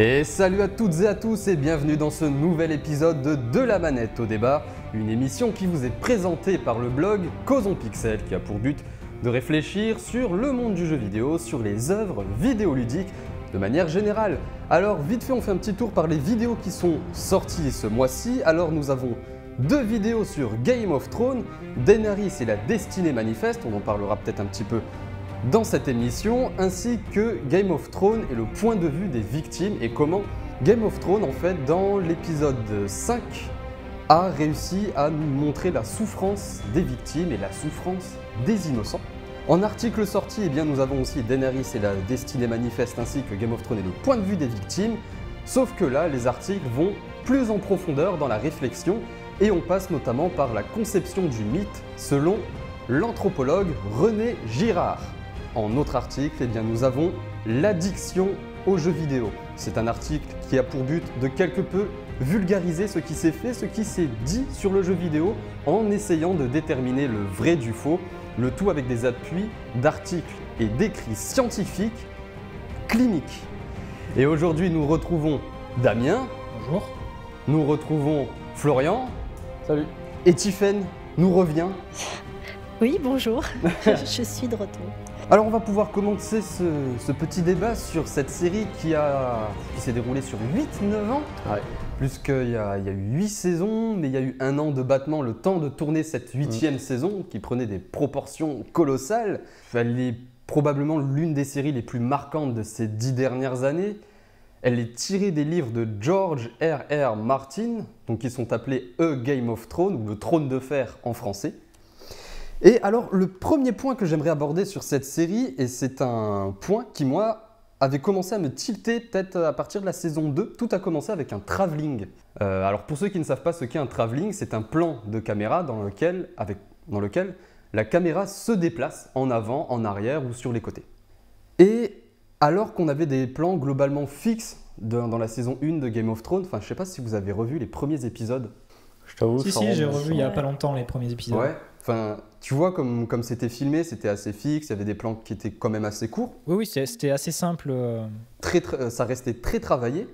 Et salut à toutes et à tous et bienvenue dans ce nouvel épisode de la manette au débat, une émission qui vous est présentée par le blog Causons Pixel qui a pour but de réfléchir sur le monde du jeu vidéo, sur les œuvres vidéoludiques de manière générale. Alors vite fait on fait un petit tour par les vidéos qui sont sorties ce mois-ci. Alors nous avons deux vidéos sur Game of Thrones, Daenerys et la Destinée Manifeste, on en parlera peut-être un petit peu dans cette émission, ainsi que Game of Thrones et le point de vue des victimes et comment Game of Thrones, en fait, dans l'épisode 5, a réussi à nous montrer la souffrance des victimes et la souffrance des innocents. En article sorti, eh bien, nous avons aussi Daenerys et la Destinée Manifeste, ainsi que Game of Thrones et le point de vue des victimes, sauf que là, les articles vont plus en profondeur dans la réflexion et on passe notamment par la conception du mythe selon l'anthropologue René Girard. En autre article, eh bien, nous avons l'addiction aux jeux vidéo. C'est un article qui a pour but de quelque peu vulgariser ce qui s'est fait, ce qui s'est dit sur le jeu vidéo en essayant de déterminer le vrai du faux, le tout avec des appuis d'articles et d'écrits scientifiques cliniques. Et aujourd'hui, nous retrouvons Damien. Bonjour. Nous retrouvons Florian. Salut. Et Tiffaine nous revient. Oui, bonjour. Je suis de retour. Alors on va pouvoir commencer ce petit débat sur cette série qui s'est déroulée sur 8-9 ans. Ouais. Puisqu'il y a eu 8 saisons, mais il y a eu un an de battement, le temps de tourner cette 8e saison qui prenait des proportions colossales. Elle est probablement l'une des séries les plus marquantes de ces 10 dernières années. Elle est tirée des livres de George R.R. Martin, donc qui sont appelés A Game of Thrones, ou le Trône de Fer en français. Et alors, le premier point que j'aimerais aborder sur cette série, et c'est un point qui, moi, avait commencé à me tilter peut-être à partir de la saison 2. Tout a commencé avec un travelling. Alors, pour ceux qui ne savent pas ce qu'est un travelling, c'est un plan de caméra dans lequel la caméra se déplace en avant, en arrière ou sur les côtés. Et alors qu'on avait des plans globalement fixes dans la saison 1 de Game of Thrones, enfin, je ne sais pas si vous avez revu les premiers épisodes. Je t'avoue, si, j'ai revu il n'y a pas longtemps les premiers épisodes. Ouais. Enfin, tu vois, comme c'était filmé, c'était assez fixe, il y avait des plans qui étaient quand même assez courts. Oui, c'était assez simple. Ça restait très travaillé,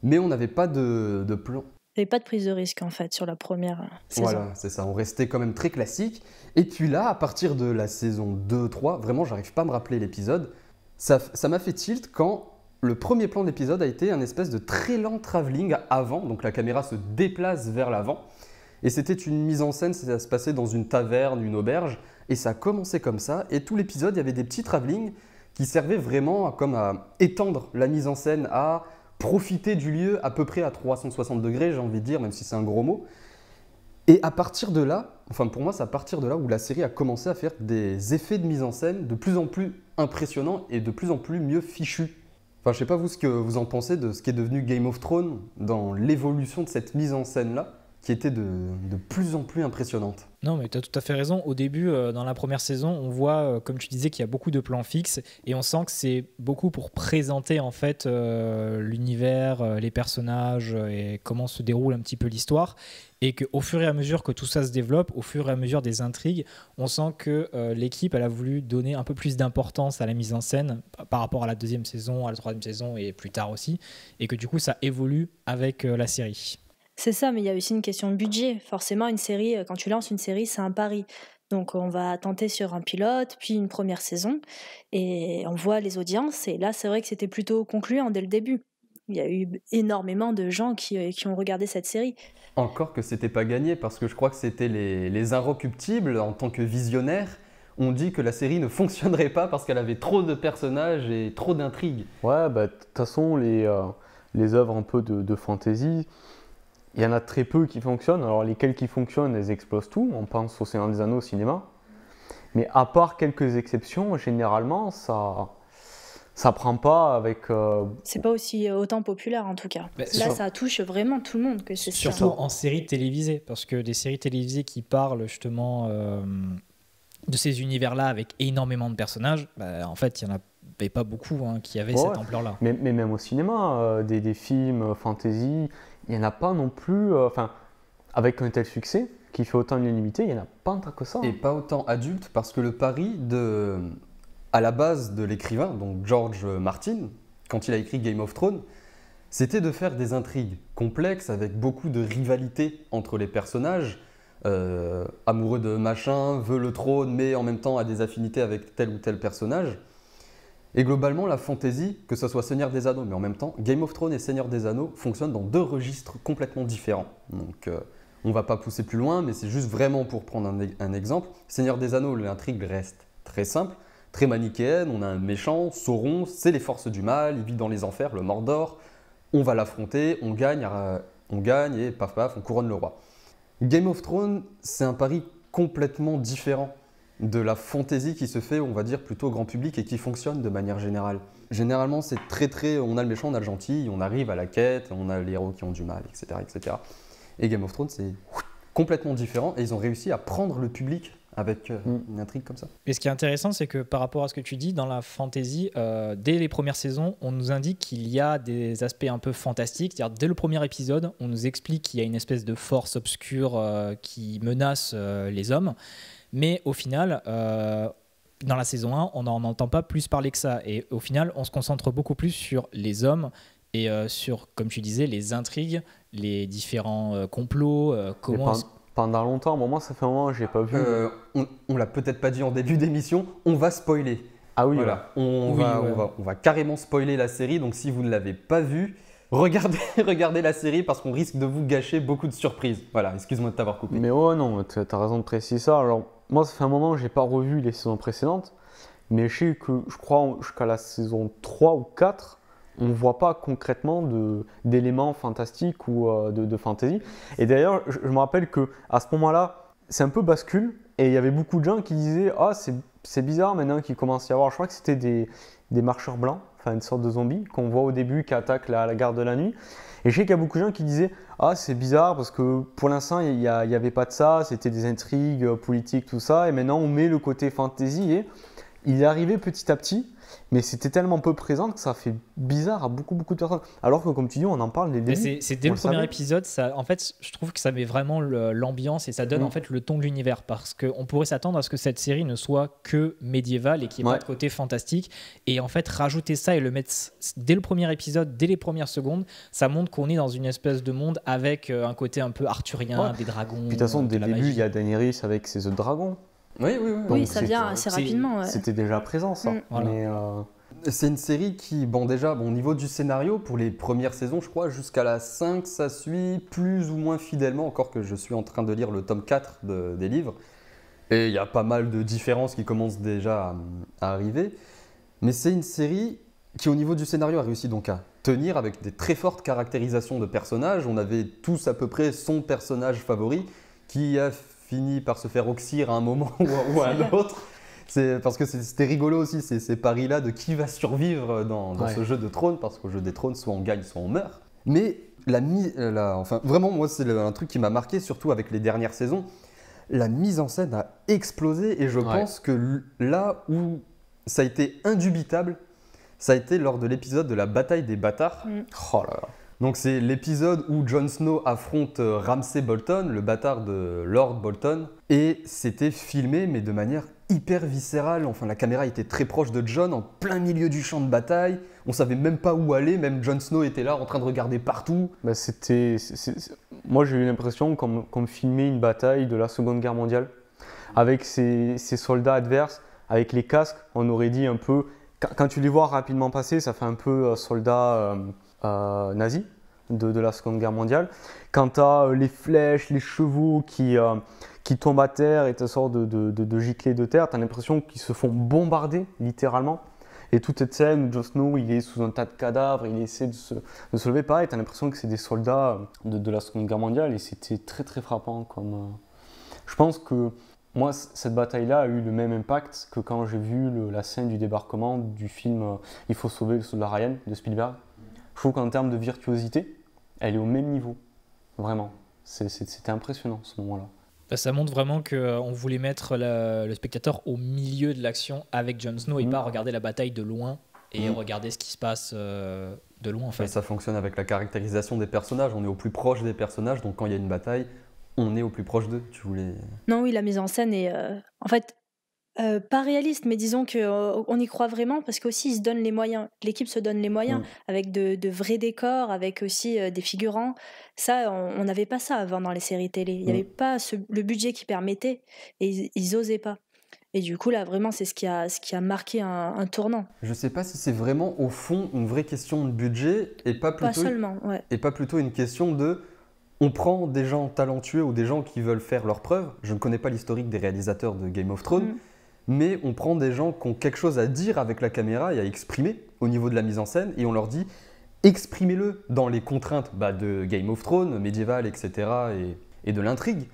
mais on n'avait pas de plan. Il n'y avait pas de prise de risque en fait sur la première saison. Voilà, c'est ça, on restait quand même très classique. Et puis là, à partir de la saison 2-3, vraiment, j'arrive pas à me rappeler l'épisode, ça m'a fait tilt quand le premier plan de l'épisode a été un espèce de très lent travelling avant, donc la caméra se déplace vers l'avant. Et c'était une mise en scène, ça se passait dans une taverne, une auberge, et ça a commencé comme ça. Et tout l'épisode, il y avait des petits travelling qui servaient vraiment à étendre la mise en scène, à profiter du lieu à peu près à 360 degrés, j'ai envie de dire, même si c'est un gros mot. Et à partir de là, enfin pour moi, c'est à partir de là où la série a commencé à faire des effets de mise en scène de plus en plus impressionnants et de plus en plus mieux fichus. Enfin, je sais pas vous ce que vous en pensez de ce qui est devenu Game of Thrones dans l'évolution de cette mise en scène-là, qui était de plus en plus impressionnante. Non, mais tu as tout à fait raison. Au début, dans la première saison, on voit, comme tu disais, qu'il y a beaucoup de plans fixes et on sent que c'est beaucoup pour présenter en fait l'univers, les personnages et comment se déroule un petit peu l'histoire. Et qu'au fur et à mesure que tout ça se développe, au fur et à mesure des intrigues, on sent que l'équipe elle a voulu donner un peu plus d'importance à la mise en scène par rapport à la deuxième saison, à la troisième saison et plus tard aussi. Et que du coup, ça évolue avec la série. C'est ça, mais il y a aussi une question de budget. Forcément, une série, quand tu lances une série, c'est un pari. Donc on va tenter sur un pilote, puis une première saison, et on voit les audiences. Et là, c'est vrai que c'était plutôt concluant dès le début. Il y a eu énormément de gens qui ont regardé cette série. Encore que c'était pas gagné, parce que je crois que c'était les Inrecuptibles, en tant que visionnaires, ont dit que la série ne fonctionnerait pas parce qu'elle avait trop de personnages et trop d'intrigues. Ouais, bah de toute façon, les œuvres un peu de fantasy, il y en a très peu qui fonctionnent. Alors lesquelles qui fonctionnent, elles explosent tout. On pense au Seigneur des Anneaux au cinéma. Mais à part quelques exceptions, généralement, ça prend pas avec... C'est pas aussi autant populaire en tout cas. Bah, là, ça touche vraiment tout le monde. Que c'est surtout en séries télévisées, parce que des séries télévisées qui parlent justement de ces univers-là avec énormément de personnages, bah, en fait, il y en avait pas beaucoup qui avaient cette ampleur-là. Mais même au cinéma, des films fantasy... Il n'y en a pas non plus, avec un tel succès, qui fait autant d'unanimité, il n'y en a pas tant que ça. Et pas autant adulte, parce que le pari à la base de l'écrivain, donc George Martin, quand il a écrit Game of Thrones, c'était de faire des intrigues complexes avec beaucoup de rivalité entre les personnages. Amoureux de machin, veut le trône, mais en même temps a des affinités avec tel ou tel personnage. Et globalement, la fantasy, que ce soit Seigneur des Anneaux, mais en même temps, Game of Thrones et Seigneur des Anneaux fonctionnent dans 2 registres complètement différents. Donc, on ne va pas pousser plus loin, mais c'est juste vraiment pour prendre un exemple. Seigneur des Anneaux, l'intrigue reste très simple, très manichéenne. On a un méchant, Sauron, c'est les forces du mal, il vit dans les enfers, le Mordor. On va l'affronter, on gagne et paf paf, on couronne le roi. Game of Thrones, c'est un pari complètement différent de la fantasy qui se fait, on va dire, plutôt grand public et qui fonctionne de manière générale. Généralement, c'est très, on a le méchant, on a le gentil, on arrive à la quête, on a les héros qui ont du mal, etc. etc. Et Game of Thrones, c'est complètement différent et ils ont réussi à prendre le public avec une intrigue comme ça. Et ce qui est intéressant, c'est que par rapport à ce que tu dis, dans la fantasy, dès les premières saisons, on nous indique qu'il y a des aspects un peu fantastiques. C'est-à-dire, dès le premier épisode, on nous explique qu'il y a une espèce de force obscure qui menace les hommes. Mais au final, dans la saison 1, on n'en entend pas plus parler que ça. Et au final, on se concentre beaucoup plus sur les hommes et sur, comme tu disais, les intrigues, les différents complots, comment... Pendant longtemps, moi ça fait un moment que j'ai pas vu. On l'a peut-être pas dit en début d'émission, on va spoiler. Ah oui, voilà. On va carrément spoiler la série, donc si vous ne l'avez pas vue, regardez la série parce qu'on risque de vous gâcher beaucoup de surprises. Voilà, excuse-moi de t'avoir coupé. Mais ouais, non, t'as raison de préciser ça. Alors, moi, ça fait un moment que j'ai pas revu les saisons précédentes, mais je sais que je crois jusqu'à la saison 3 ou 4, on ne voit pas concrètement d'éléments fantastiques ou de fantasy. Et d'ailleurs, je me rappelle qu'à ce moment-là, c'est un peu bascule, et il y avait beaucoup de gens qui disaient « Ah, c'est bizarre maintenant qu'il commence à y avoir… » Je crois que c'était des marcheurs blancs, enfin une sorte de zombies qu'on voit au début qui attaquent la garde de la nuit. Et je sais qu'il y a beaucoup de gens qui disaient « Ah, c'est bizarre parce que pour l'instant, il n'y avait pas de ça, c'était des intrigues politiques, tout ça. Et maintenant, on met le côté fantasy et il est arrivé petit à petit. » Mais c'était tellement peu présent que ça fait bizarre à beaucoup de personnes. Alors que, comme tu dis, on en parle dès le début. C'est dès le premier épisode, ça, en fait, je trouve que ça met vraiment l'ambiance et ça donne en fait le ton de l'univers. Parce qu'on pourrait s'attendre à ce que cette série ne soit que médiévale et qu'il n'y ait pas de côté fantastique. Et en fait, rajouter ça et le mettre dès le premier épisode, dès les premières secondes, ça montre qu'on est dans une espèce de monde avec un côté un peu arthurien, des dragons. Puis de toute façon, dès le début, il y a Daenerys avec ses œufs de dragon. Oui, ça vient assez rapidement. Ouais. C'était déjà présent, ça. Voilà. Mais c'est une série qui, déjà, au niveau du scénario, pour les premières saisons, je crois, jusqu'à la 5, ça suit plus ou moins fidèlement, encore que je suis en train de lire le tome 4 des livres. Et il y a pas mal de différences qui commencent déjà à arriver. Mais c'est une série qui, au niveau du scénario, a réussi donc à tenir avec des très fortes caractérisations de personnages. On avait tous à peu près son personnage favori qui a fini par se faire oxyre à un moment ou à un autre. Parce que c'était rigolo aussi, ces paris-là de qui va survivre dans ce jeu de trône, parce qu'au jeu des trônes, soit on gagne, soit on meurt. Mais vraiment, moi, c'est un truc qui m'a marqué, surtout avec les dernières saisons. La mise en scène a explosé et je pense que là où ça a été indubitable, ça a été lors de l'épisode de la bataille des bâtards. Oh là là. Donc c'est l'épisode où Jon Snow affronte Ramsay Bolton, le bâtard de Lord Bolton, et c'était filmé mais de manière hyper viscérale. Enfin, la caméra était très proche de Jon, en plein milieu du champ de bataille. On savait même pas où aller, même Jon Snow était là en train de regarder partout. Bah moi j'ai eu l'impression qu'on filmait une bataille de la Seconde Guerre mondiale, avec ces soldats adverses, avec les casques, on aurait dit un peu… Quand tu les vois rapidement passer, ça fait un peu soldats… nazis de la Seconde Guerre mondiale. Quand tu as les flèches, les chevaux qui tombent à terre et te sortent de giclées de terre, tu as l'impression qu'ils se font bombarder littéralement. Et toute cette scène où Jon Snow il est sous un tas de cadavres, il essaie de se lever, pareil, tu as l'impression que c'est des soldats de la Seconde Guerre mondiale et c'était très frappant. Je pense que moi, cette bataille-là a eu le même impact que quand j'ai vu la scène du débarquement du film Il faut sauver le soldat Ryan de Spielberg. Je trouve qu'en termes de virtuosité, elle est au même niveau, vraiment. C'était impressionnant ce moment-là. Ça montre vraiment qu'on voulait mettre le spectateur au milieu de l'action avec Jon Snow et pas regarder la bataille de loin et regarder ce qui se passe de loin en fait. Et ça fonctionne avec la caractérisation des personnages, on est au plus proche des personnages, donc quand il y a une bataille, on est au plus proche d'eux. Non, oui, la mise en scène est… En fait, Pas réaliste, mais disons qu'on y croit vraiment parce qu'aussi ils se donnent les moyens. L'équipe se donne les moyens avec de vrais décors, avec aussi des figurants. Ça, on n'avait pas ça avant dans les séries télé. Il n'y avait pas le budget qui permettait et ils osaient pas. Et du coup, là, vraiment, c'est ce qui a marqué un tournant. Je sais pas si c'est vraiment, au fond, une vraie question de budget et pas Pas plutôt, seulement, ouais. et pas plutôt une question de... On prend des gens talentueux ou des gens qui veulent faire leurs preuves. Je ne connais pas l'historique des réalisateurs de Game of Thrones, mais on prend des gens qui ont quelque chose à dire avec la caméra et à exprimer au niveau de la mise en scène et on leur dit exprimez-le dans les contraintes de Game of Thrones, médiéval, etc. et de l'intrigue,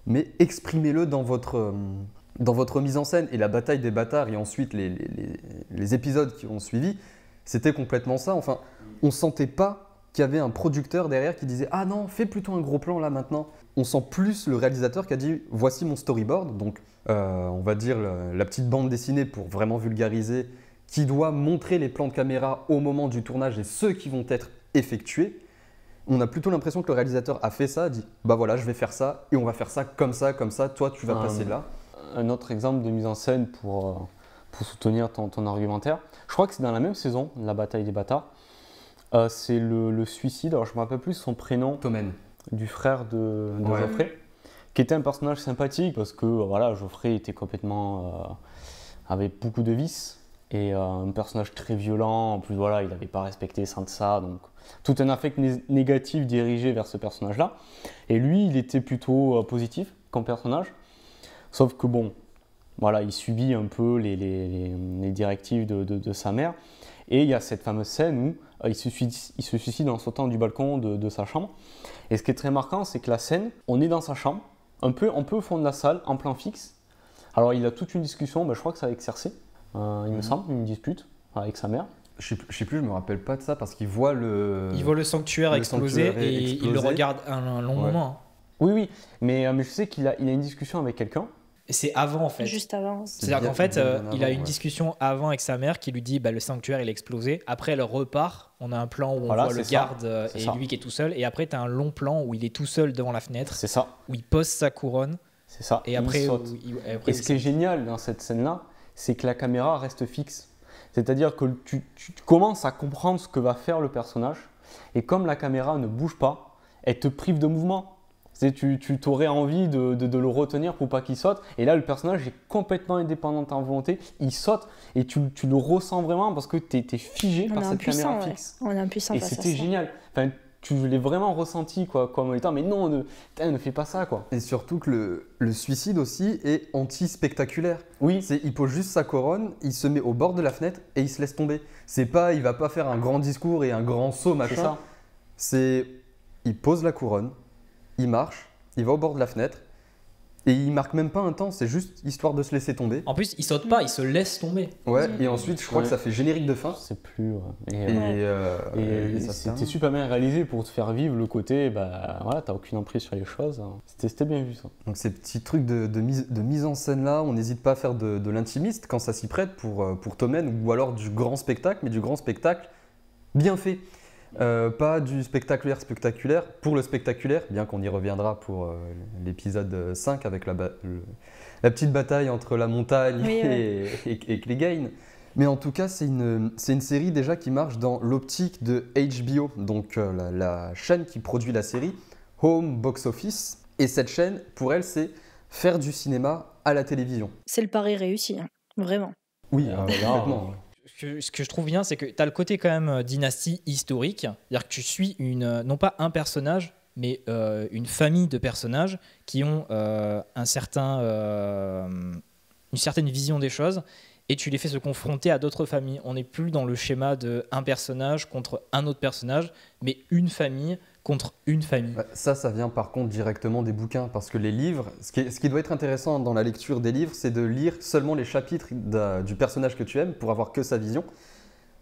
mais exprimez-le dans votre mise en scène. Et la bataille des bâtards et ensuite les épisodes qui ont suivi, c'était complètement ça. Enfin, on sentait pas qu'il y avait un producteur derrière qui disait « Ah non, fais plutôt un gros plan là maintenant ». On sent plus le réalisateur qui a dit « Voici mon storyboard », donc on va dire la petite bande dessinée pour vraiment vulgariser, qui doit montrer les plans de caméra au moment du tournage et ceux qui vont être effectués. On a plutôt l'impression que le réalisateur a fait ça, a dit « Bah voilà, je vais faire ça et on va faire ça, toi tu vas passer là ». Un autre exemple de mise en scène pour soutenir ton argumentaire, je crois que c'est dans la même saison, la bataille des bâtards, c'est le suicide, alors je ne me rappelle plus son prénom, Tommen, du frère de Geoffrey, qui était un personnage sympathique parce que voilà, Geoffrey était complètement avait beaucoup de vices et un personnage très violent. En plus voilà, il n'avait pas respecté Sansa, donc tout un affect négatif dirigé vers ce personnage-là. Et lui, il était plutôt positif comme personnage, sauf que bon, voilà, il subit un peu les directives de sa mère. Et il y a cette fameuse scène où il se suicide en sautant du balcon de sa chambre. Et ce qui est très marquant, c'est que la scène, on est dans sa chambre, un peu au fond de la salle, en plan fixe. Alors il a toute une discussion, je crois que c'est avec Cersei, il me semble, une dispute avec sa mère. Je sais plus, je me rappelle pas de ça parce qu'il voit le sanctuaire exploser et il le regarde un long moment. Hein. Oui, mais je sais qu'il a une discussion avec quelqu'un. Et c'est avant en fait. Juste avant. C'est-à-dire qu'en fait, il a une discussion avant avec sa mère qui lui dit le sanctuaire il a explosé. Après, elle repart. On a un plan où on voit le garde et lui qui est tout seul. Et après, tu as un long plan où il est tout seul devant la fenêtre. C'est ça. Où il pose sa couronne. C'est ça. Et après, et ce qui est génial dans cette scène-là, c'est que la caméra reste fixe. C'est-à-dire que tu commences à comprendre ce que va faire le personnage. Et comme la caméra ne bouge pas, elle te prive de mouvement. Tu aurais envie de le retenir pour pas qu'il saute. Et là, le personnage est complètement indépendant de ta volonté. Il saute et tu le ressens vraiment parce que tu es figé par cette caméra fixe. On est impuissant. Et c'était génial. Enfin, tu l'as vraiment ressenti comme étant, mais non, ne fais pas ça. Quoi. Et surtout que le suicide aussi est anti-spectaculaire. Oui. Il pose juste sa couronne, il se met au bord de la fenêtre et il se laisse tomber. Il va pas faire un grand discours et un grand saut, machin. Il pose la couronne. Il marche, il va au bord de la fenêtre et il marque même pas un temps, c'est juste histoire de se laisser tomber. En plus, il saute pas, il se laisse tomber. Ouais, et ensuite je crois que ça fait générique de fin. C'est plus. Et c'était super bien réalisé pour te faire vivre le côté, voilà, t'as aucune emprise sur les choses. C'était bien vu ça. Donc ces petits trucs de mise en scène là, on n'hésite pas à faire de l'intimiste quand ça s'y prête pour Tommen ou alors du grand spectacle, mais du grand spectacle bien fait. Pas du spectaculaire pour le spectaculaire, bien qu'on y reviendra pour l'épisode 5 avec la petite bataille entre la montagne et Clegane. Mais en tout cas, c'est une série déjà qui marche dans l'optique de HBO, donc la chaîne qui produit la série, Home Box Office. Et cette chaîne, pour elle, c'est faire du cinéma à la télévision. C'est le pari réussi, hein. Vraiment. Oui, complètement. Ce que je trouve bien, c'est que tu as le côté quand même dynastie historique. C'est-à-dire que tu suis non pas un personnage, mais une famille de personnages qui ont une certaine vision des choses et tu les fais se confronter à d'autres familles. On n'est plus dans le schéma de un personnage contre un autre personnage, mais une famille contre une famille. Ça vient par contre directement des bouquins, parce que les livres, ce qui doit être intéressant dans la lecture des livres, c'est de lire seulement les chapitres du personnage que tu aimes pour avoir que sa vision.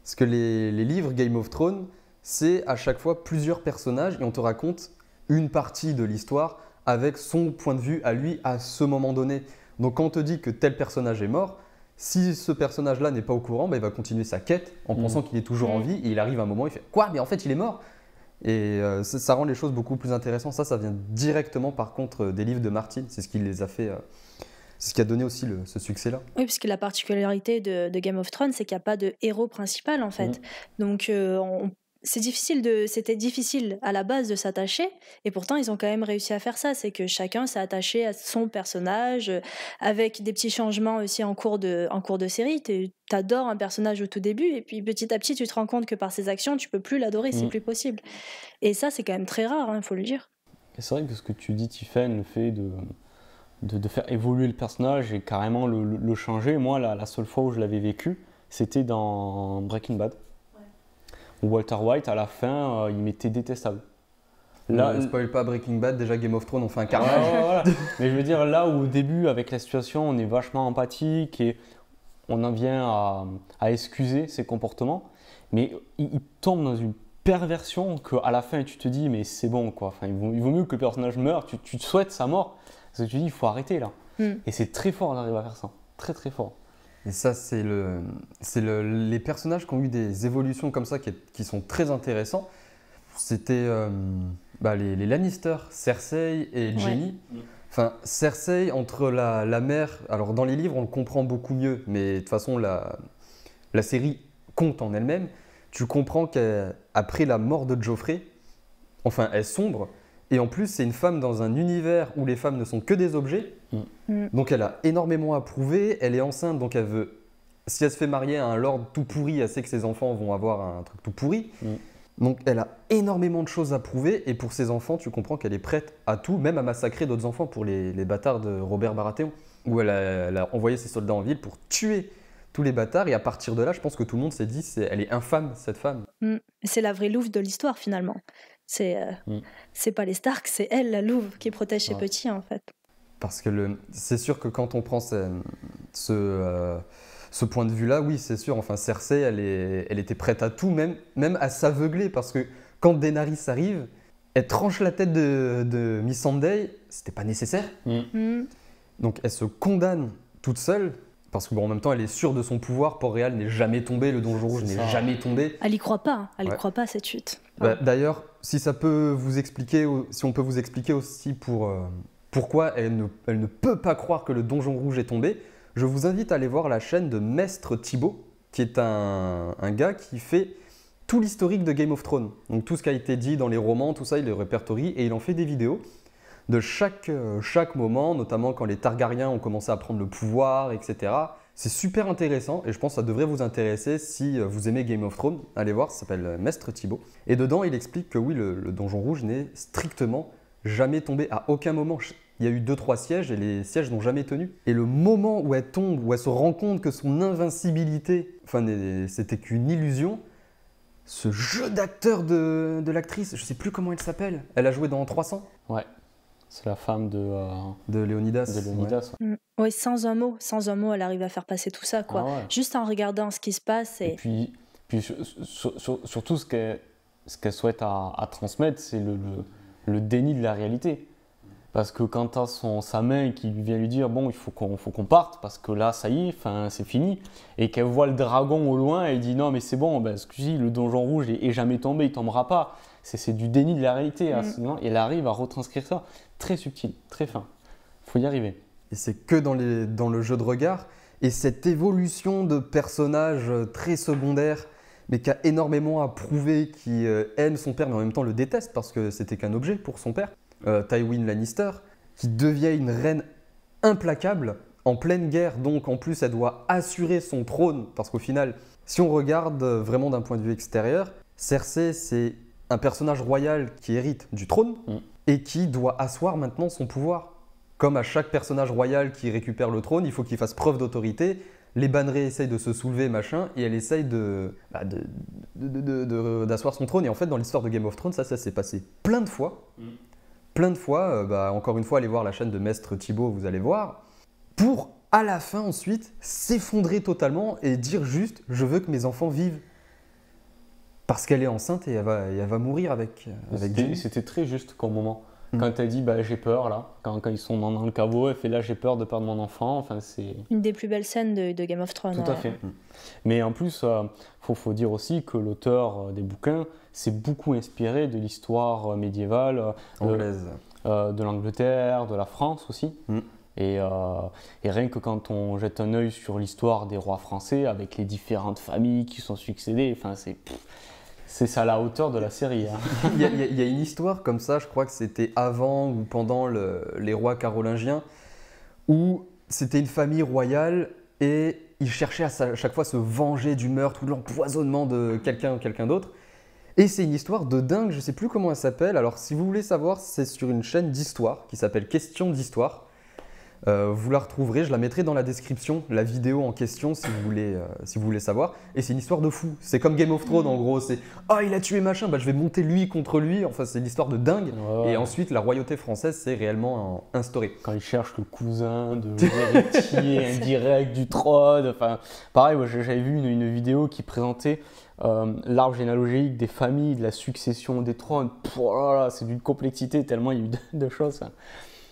Parce que les livres Game of Thrones, c'est à chaque fois plusieurs personnages et on te raconte une partie de l'histoire avec son point de vue à lui à ce moment donné. Donc quand on te dit que tel personnage est mort, si ce personnage-là n'est pas au courant, il va continuer sa quête en pensant qu'il est toujours en vie et il arrive à un moment, il fait « Quoi ? Mais en fait il est mort !» Et ça rend les choses beaucoup plus intéressantes. Ça vient directement par contre des livres de Martin. C'est ce qui les a fait C'est ce qui a donné aussi ce succès-là. Oui, parce que la particularité de Game of Thrones, c'est qu'il n'y a pas de héros principal, en fait. Donc, c'était difficile à la base de s'attacher, et pourtant, ils ont quand même réussi à faire ça. C'est que chacun s'est attaché à son personnage, avec des petits changements aussi en cours de série. T'adores un personnage au tout début, et puis petit à petit, tu te rends compte que par ses actions, tu peux plus l'adorer, c'est plus possible. Et ça, c'est quand même très rare, il faut le dire. Et c'est vrai que ce que tu dis, Tiffen, le fait de faire évoluer le personnage et carrément le changer. Moi, la seule fois où je l'avais vécu, c'était dans Breaking Bad. Où Walter White, à la fin, il m'était détestable. Là, ne spoil pas Breaking Bad, déjà Game of Thrones, on fait un carnage. Voilà. Mais je veux dire, là où au début, avec la situation, on est vachement empathique et on en vient à excuser ses comportements, mais il tombe dans une perversion qu'à la fin, tu te dis, mais c'est bon, quoi. Enfin, il vaut mieux que le personnage meure, tu te souhaites sa mort. Parce que tu dis, il faut arrêter là. Et c'est très fort d'arriver à faire ça. Très très fort. Et ça, c'est les personnages qui ont eu des évolutions comme ça qui sont très intéressants. C'était les Lannister, Cersei et Jaime. Enfin, Cersei, entre la mère... Alors, dans les livres, on le comprend beaucoup mieux. Mais de toute façon, la série compte en elle-même. Tu comprends qu'après la mort de Joffrey, enfin, elle sombre. Et en plus, c'est une femme dans un univers où les femmes ne sont que des objets. Donc, elle a énormément à prouver. Elle est enceinte, donc elle veut... Si elle se fait marier à un lord tout pourri, elle sait que ses enfants vont avoir un truc tout pourri. Donc, elle a énormément de choses à prouver. Et pour ses enfants, tu comprends qu'elle est prête à tout, même à massacrer d'autres enfants pour les bâtards de Robert Baratheon. Où elle a envoyé ses soldats en ville pour tuer tous les bâtards. Et à partir de là, je pense que tout le monde s'est dit, elle est infâme, cette femme. C'est la vraie louve de l'histoire, finalement. C'est pas les Stark, c'est elle, la louve, qui protège ses petits, en fait. Parce que c'est sûr que quand on prend ce point de vue-là, oui, c'est sûr. Enfin, Cersei, elle était prête à tout, même à s'aveugler. Parce que quand Daenerys arrive, elle tranche la tête de Missandei, c'était pas nécessaire. Donc, elle se condamne toute seule. Parce que en même temps, elle est sûre de son pouvoir. Port-Réal n'est jamais tombé, le Donjon Rouge n'est jamais tombé. Elle y croit pas, elle y croit pas cette chute. D'ailleurs, si on peut vous expliquer aussi pourquoi elle ne peut pas croire que le Donjon Rouge est tombé, je vous invite à aller voir la chaîne de Mestre Thibaut, qui est un gars qui fait tout l'historique de Game of Thrones. Donc tout ce qui a été dit dans les romans, tout ça, il le répertorie et il en fait des vidéos de chaque moment, notamment quand les Targaryens ont commencé à prendre le pouvoir, etc. C'est super intéressant et je pense que ça devrait vous intéresser si vous aimez Game of Thrones. Allez voir, ça s'appelle Mestre Thibaut. Et dedans, il explique que oui, le Donjon Rouge n'est strictement jamais tombé à aucun moment. Il y a eu 2-3 sièges et les sièges n'ont jamais tenu. Et le moment où elle tombe, où elle se rend compte que son invincibilité, c'était qu'une illusion, ce jeu d'acteur de l'actrice, je ne sais plus comment elle s'appelle, elle a joué dans 300 ? Ouais. C'est la femme de Léonidas. De Léonidas. Ouais. Oui, sans un mot, elle arrive à faire passer tout ça, quoi. Juste en regardant ce qui se passe. Et puis surtout, ce qu'elle souhaite à transmettre, c'est le déni de la réalité. Parce que quand tu as sa main qui vient lui dire « Bon, il faut qu'on parte, parce que là, ça y est, c'est fini », et qu'elle voit le dragon au loin, elle dit « Non, mais c'est bon, excusez, le Donjon Rouge est jamais tombé, il ne tombera pas ». C'est du déni de la réalité. Et elle arrive à retranscrire ça. Très subtil, très fin. Il faut y arriver. Et c'est que dans le jeu de regard. Et cette évolution de personnage très secondaire, mais qui a énormément à prouver, qui aime son père, mais en même temps le déteste parce que c'était qu'un objet pour son père, Tywin Lannister, qui devient une reine implacable, en pleine guerre. Donc en plus, elle doit assurer son trône. Parce qu'au final, si on regarde vraiment d'un point de vue extérieur, Cersei, c'est un personnage royal qui hérite du trône et qui doit asseoir maintenant son pouvoir. Comme à chaque personnage royal qui récupère le trône, il faut qu'il fasse preuve d'autorité. Les bannerets essayent de se soulever, machin, et elle essaye d'asseoir son trône. Et en fait, dans l'histoire de Game of Thrones, ça s'est passé plein de fois. Plein de fois. Encore une fois, allez voir la chaîne de Mestre Thibaut, vous allez voir. Pour, à la fin, ensuite, s'effondrer totalement et dire juste « Je veux que mes enfants vivent ». Parce qu'elle est enceinte et elle va mourir avec Jaime. C'était très juste comme moment. Quand elle dit j'ai peur là, quand ils sont dans le caveau, elle fait là j'ai peur de perdre mon enfant. Enfin, c'est une des plus belles scènes de Game of Thrones. Tout à fait. Mais en plus, faut dire aussi que l'auteur des bouquins s'est beaucoup inspiré de l'histoire médiévale anglaise, de l'Angleterre, de la France aussi. Et rien que quand on jette un œil sur l'histoire des rois français, avec les différentes familles qui sont succédées, enfin, c'est à la hauteur de la série. Hein. Il y a une histoire comme ça, je crois que c'était avant ou pendant les rois carolingiens, où c'était une famille royale et ils cherchaient à chaque fois se venger du meurtre ou de l'empoisonnement de quelqu'un ou quelqu'un d'autre. Et c'est une histoire de dingue, je ne sais plus comment elle s'appelle. Alors si vous voulez savoir, c'est sur une chaîne d'histoire qui s'appelle Question d'Histoire. Vous la retrouverez, je la mettrai dans la description, la vidéo en question si vous voulez savoir. Et c'est une histoire de fou. C'est comme Game of Thrones en gros. C'est « Ah, il a tué machin, bah, je vais monter lui contre lui ». Enfin, c'est l'histoire de dingue. Ouais. Et ensuite, la royauté française s'est réellement instaurée. Quand ils cherchent le cousin de l'héritier indirect du trône. Enfin, pareil, moi, j'avais vu une vidéo qui présentait l'arbre généalogique des familles, de la succession des trônes. Oh là là, c'est d'une complexité tellement il y a eu de choses. Hein.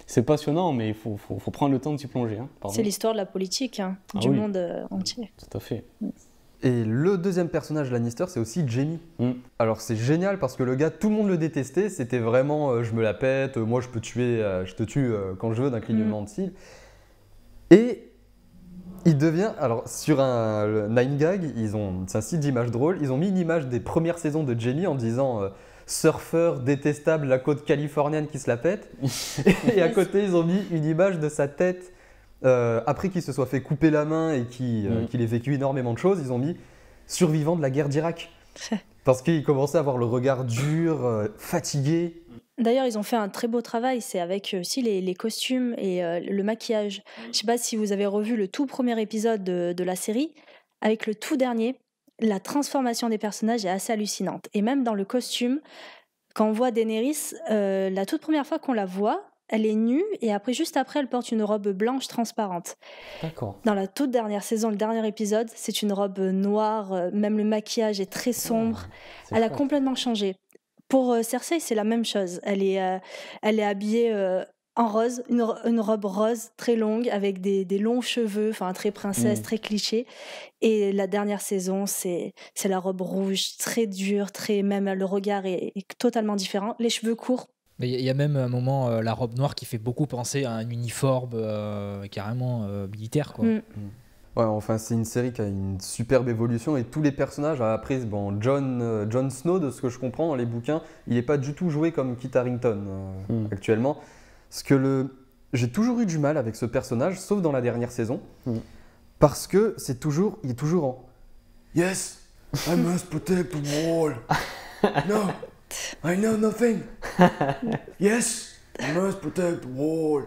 C'est passionnant, mais il faut prendre le temps de s'y plonger. Hein, c'est l'histoire de la politique du monde entier. Tout à fait. Et le deuxième personnage Lannister, c'est aussi Jaime. Alors c'est génial parce que le gars, tout le monde le détestait. C'était vraiment je me la pète, moi je peux tuer, je te tue quand je veux d'un clignement de cils. Et il devient, alors sur le 9gag, c'est un site d'images drôles, ils ont mis une image des premières saisons de Jaime en disant surfeur détestable, la côte californienne qui se la pète. Et à côté, ils ont mis une image de sa tête après qu'il se soit fait couper la main et qu'il ait vécu énormément de choses. Ils ont mis survivant de la guerre d'Irak. Parce qu'il commençait à avoir le regard dur, fatigué. D'ailleurs, ils ont fait un très beau travail, c'est avec aussi les costumes et le maquillage. Je ne sais pas si vous avez revu le tout premier épisode de la série, avec le tout dernier. La transformation des personnages est assez hallucinante. Et même dans le costume, quand on voit Daenerys, la toute première fois qu'on la voit, elle est nue et après, juste après, elle porte une robe blanche transparente. D'accord. Dans la toute dernière saison, le dernier épisode, c'est une robe noire, même le maquillage est très sombre. Elle a complètement changé. Pour Cersei, c'est la même chose. Elle est habillée en rose, une robe rose très longue avec des longs cheveux, enfin très princesse, très cliché. Et la dernière saison, c'est la robe rouge, très dure, même le regard est totalement différent. Les cheveux courts. Mais il y a même un moment la robe noire qui fait beaucoup penser à un uniforme carrément militaire, quoi. Ouais, enfin, c'est une série qui a une superbe évolution et tous les personnages, après, bon, Jon Snow, de ce que je comprends dans les bouquins, il n'est pas du tout joué comme Kit Harington actuellement. Parce que j'ai toujours eu du mal avec ce personnage, sauf dans la dernière saison, parce que il est toujours en Yes, I must protect the wall. No, I know nothing. Yes, I must protect the wall.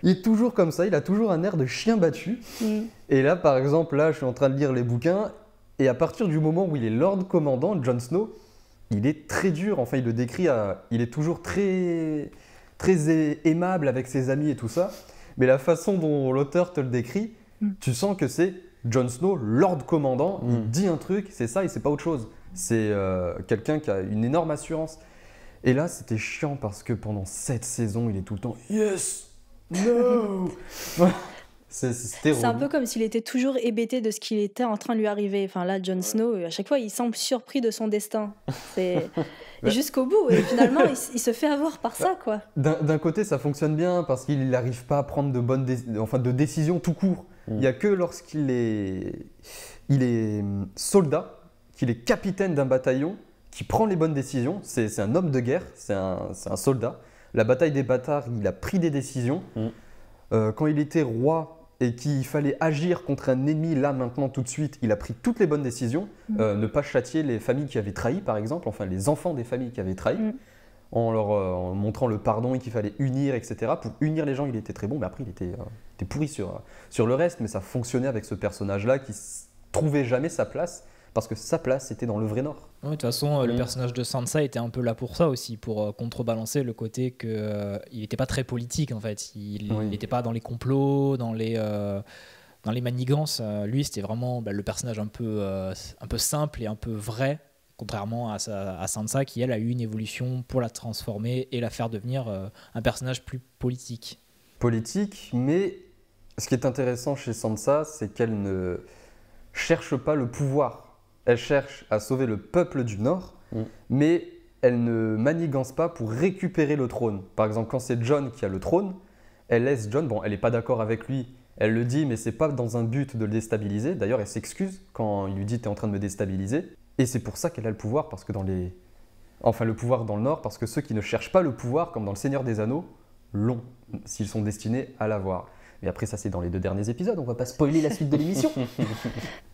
Il est toujours comme ça, il a toujours un air de chien battu. Et là, par exemple, je suis en train de lire les bouquins, et à partir du moment où il est Lord Commandant, Jon Snow, il est très dur. Enfin, il le décrit, il est toujours très, très aimable avec ses amis et tout ça. Mais la façon dont l'auteur te le décrit, tu sens que c'est Jon Snow, Lord Commandant. Il dit un truc, c'est ça et c'est pas autre chose. C'est quelqu'un qui a une énorme assurance. Et là, c'était chiant parce que pendant 7 saisons, il est tout le temps « Yes !» No. C'est un peu comme s'il était toujours hébété de ce qui était en train de lui arriver. Enfin là, Jon Snow, à chaque fois, il semble surpris de son destin. Et jusqu'au bout. Et finalement, il se fait avoir par ça, quoi. D'un côté, ça fonctionne bien parce qu'il n'arrive pas à prendre de décisions tout court. Il n'y a que lorsqu'il est soldat, qu'il est capitaine d'un bataillon, qui prend les bonnes décisions. C'est un homme de guerre, c'est un soldat. La bataille des bâtards, il a pris des décisions. Quand il était roi et qu'il fallait agir contre un ennemi, là, maintenant, tout de suite, il a pris toutes les bonnes décisions. Ne pas châtier les familles qui avaient trahi, par exemple, enfin les enfants des familles qui avaient trahi, en montrant le pardon et qu'il fallait unir, etc. Pour unir les gens, il était très bon, mais après, il était pourri sur le reste. Mais ça fonctionnait avec ce personnage-là qui trouvait jamais sa place. Parce que sa place, c'était dans le vrai Nord. Ouais, de toute façon, le personnage de Sansa était un peu là pour ça aussi, pour contrebalancer le côté qu'il n'était pas très politique en fait. Il n'était pas dans les complots, dans les manigances. Lui, c'était vraiment le personnage un peu simple et un peu vrai, contrairement à Sansa qui, elle, a eu une évolution pour la transformer et la faire devenir un personnage plus politique. Politique, mais ce qui est intéressant chez Sansa, c'est qu'elle ne cherche pas le pouvoir. Elle cherche à sauver le peuple du Nord, mais elle ne manigance pas pour récupérer le trône. Par exemple, quand c'est Jon qui a le trône, elle laisse Jon, bon, elle n'est pas d'accord avec lui, elle le dit, mais c'est pas dans un but de le déstabiliser. D'ailleurs, elle s'excuse quand il lui dit « t'es en train de me déstabiliser ». Et c'est pour ça qu'elle a le pouvoir, parce que le pouvoir dans le Nord, parce que ceux qui ne cherchent pas le pouvoir, comme dans Le Seigneur des Anneaux, l'ont, s'ils sont destinés à l'avoir. Mais après, ça, c'est dans les 2 derniers épisodes, on va pas spoiler la suite de l'émission.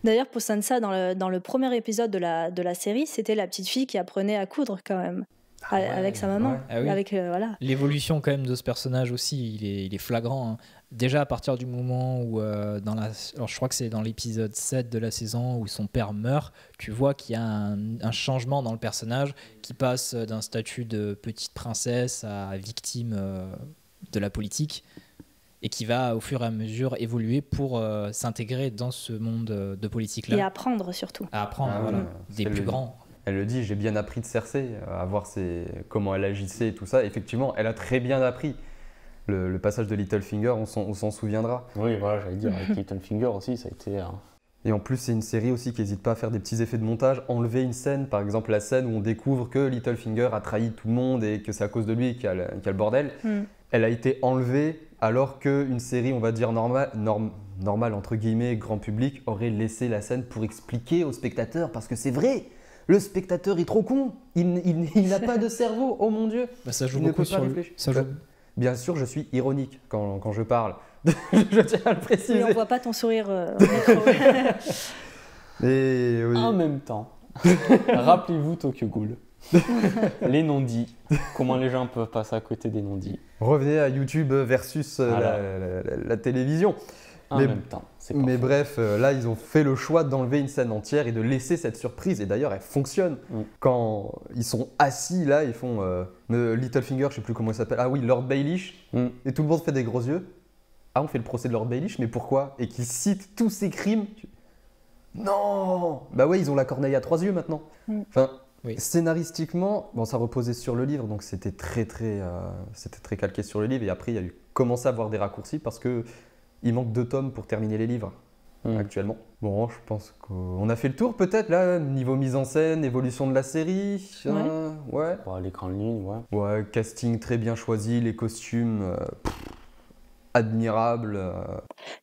D'ailleurs, pour Sansa, dans le premier épisode de la série, c'était la petite fille qui apprenait à coudre quand même. Avec sa maman. ouais. Ah oui. Voilà. L'évolution quand même de ce personnage aussi, il est flagrant. Hein. Déjà à partir du moment où, alors je crois que c'est dans l'épisode 7 de la saison où son père meurt, tu vois qu'il y a un changement dans le personnage qui passe d'un statut de petite princesse à victime de la politique et qui va au fur et à mesure évoluer pour s'intégrer dans ce monde de politique-là. Et apprendre surtout. À apprendre, Ah, voilà, ouais. des plus grands. Elle le dit, j'ai bien appris de Cersei, à voir comment elle agissait et tout ça. Effectivement, elle a très bien appris. Le passage de Littlefinger, on s'en souviendra. Oui, voilà, j'allais dire, avec Littlefinger aussi, ça a été... Et en plus, c'est une série aussi qui n'hésite pas à faire des petits effets de montage, enlever une scène, par exemple la scène où on découvre que Littlefinger a trahi tout le monde et que c'est à cause de lui qu'il y a le bordel. Elle a été enlevée alors qu'une série, on va dire normale, entre guillemets, grand public, aurait laissé la scène pour expliquer aux spectateurs, parce que c'est vrai, le spectateur est trop con, il n'a pas de cerveau, oh mon Dieu. Bah, ça joue Il ne beaucoup peut pas sur réfléchir. ça joue. Bien sûr, je suis ironique quand je parle. Je tiens à le préciser. Oui, on voit pas ton sourire au micro. Et oui. En même temps, rappelez-vous Tokyo Ghoul. Les non-dits. Comment les gens peuvent passer à côté des non-dits. Revenez à YouTube versus Voilà. la télévision. En Mais- même temps, c'est pas Mais faux. bref, là, ils ont fait le choix d'enlever une scène entière et de laisser cette surprise. Et d'ailleurs, elle fonctionne. Quand ils sont assis, là, ils font Littlefinger, je sais plus comment il s'appelle. Ah oui, Lord Baelish. Et tout le monde fait des gros yeux. Ah, on fait le procès de Lord Baelish, mais pourquoi? Et qu'ils citent tous ses crimes. Non! Bah ouais, ils ont la corneille à 3 yeux maintenant. Enfin, Oui. scénaristiquement, bon, ça reposait sur le livre, donc c'était très calqué sur le livre. Et après, il y a eu commencé à avoir des raccourcis parce que il manque 2 tomes pour terminer les livres actuellement. Bon, je pense qu'on a fait le tour peut-être là, niveau mise en scène, évolution de la série. Ouais. Ouais, les grandes lignes, ouais. Ouais, casting très bien choisi, les costumes admirables.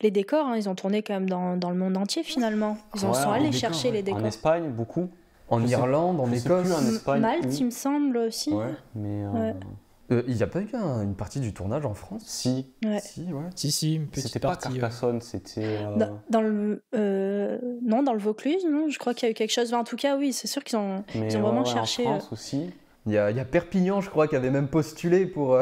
Les décors, hein, ils ont tourné quand même dans le monde entier finalement. Ils en Ouais, sont en allés décor, chercher les En décors. Espagne, beaucoup. En Je sais- Irlande, en je sais Écosse. plus, en Espagne. Malte, où. il me semble aussi. Ouais. Mais Ouais. Il n'y a pas eu une partie du tournage en France? si, Ouais. Si, ouais. Si, une petite c'était pas partie. Carcassonne, c'était... Dans le non, dans le Vaucluse, non, je crois qu'il y a eu quelque chose. En tout cas, oui, c'est sûr qu'ils ont mais ils ont vraiment ouais, cherché. En France aussi, Il y a Perpignan, je crois, qui avait même postulé pour